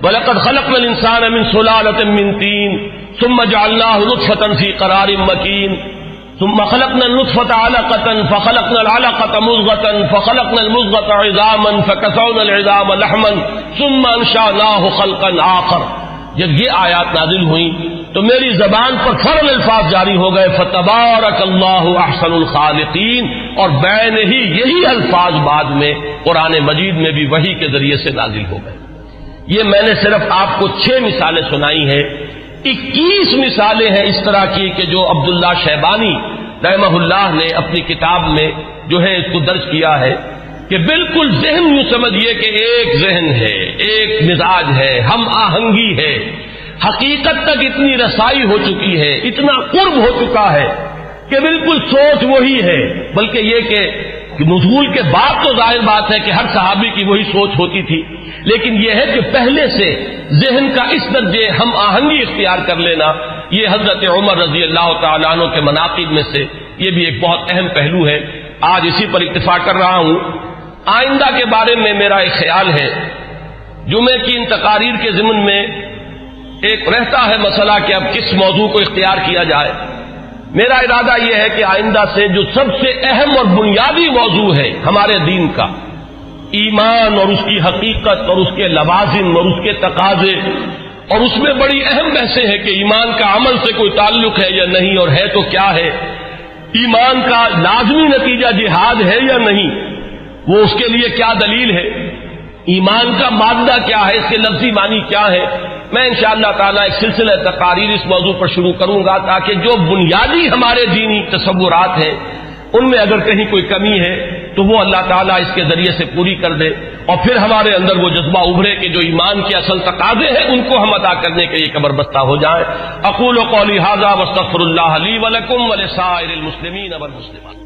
وَلَقَدْ خَلَقْنَا الْإِنسَانَ مِنْ سُلَالَةٍ مِنْ طِينٍ ثُمَّ جَعَلْنَاهُ نُطْفَةً فِي قَرَارٍ مَكِينٍ ثم خلقنا النطفة علقة فخلقنا العلقة مضغة فخلقنا المضغة عظاما فكسونا العظام لحما ثم انشأناه خلقا آخر۔ جب یہ آیات نازل ہوئیں تو میری زبان پر فوراً الفاظ جاری ہو گئے، فتبارک اللہ احسن الخالقین، اور بین ہی یہی الفاظ بعد میں قرآن مجید میں بھی وحی کے ذریعے سے نازل ہو گئے۔ یہ میں نے صرف آپ کو 6 مثالیں سنائی ہیں، 21 مثالیں ہیں اس طرح کی کہ جو عبداللہ شیبانی رحمہ اللہ نے اپنی کتاب میں جو ہے اس کو درج کیا ہے، کہ بالکل ذہن یوں سمجھیے کہ ایک ذہن ہے، ایک مزاج ہے، ہم آہنگی ہے، حقیقت تک اتنی رسائی ہو چکی ہے، اتنا قرب ہو چکا ہے کہ بالکل سوچ وہی ہے، بلکہ یہ کہ نزول کے بعد تو ظاہر بات ہے کہ ہر صحابی کی وہی سوچ ہوتی تھی، لیکن یہ ہے کہ پہلے سے ذہن کا اس درجے ہم آہنگی اختیار کر لینا، یہ حضرت عمر رضی اللہ تعالیٰ عنہ کے مناقب میں سے یہ بھی ایک بہت اہم پہلو ہے۔ آج اسی پر اتفاق کر رہا ہوں۔ آئندہ کے بارے میں میرا ایک خیال ہے، جمعے کی ان تقاریر کے ضمن میں ایک رہتا ہے مسئلہ کہ اب کس موضوع کو اختیار کیا جائے۔ میرا ارادہ یہ ہے کہ آئندہ سے جو سب سے اہم اور بنیادی موضوع ہے ہمارے دین کا، ایمان اور اس کی حقیقت اور اس کے لوازم اور اس کے تقاضے، اور اس میں بڑی اہم بحثیں ہیں کہ ایمان کا عمل سے کوئی تعلق ہے یا نہیں، اور ہے تو کیا ہے، ایمان کا لازمی نتیجہ جہاد ہے یا نہیں، وہ اس کے لیے کیا دلیل ہے، ایمان کا مادہ کیا ہے، اس کے لفظی معنی کیا ہے۔ میں انشاءاللہ تعالیٰ ایک سلسلہ تقاریر اس موضوع پر شروع کروں گا تاکہ جو بنیادی ہمارے دینی تصورات ہیں ان میں اگر کہیں کوئی کمی ہے تو وہ اللہ تعالیٰ اس کے ذریعے سے پوری کر دے، اور پھر ہمارے اندر وہ جذبہ ابھرے کہ جو ایمان کے اصل تقاضے ہیں ان کو ہم ادا کرنے کے لیے کمر بستہ ہو جائیں۔ اقول قولی ھذا واستغفر اللہ لی ولکم ولسائر المسلمین والمسلمات۔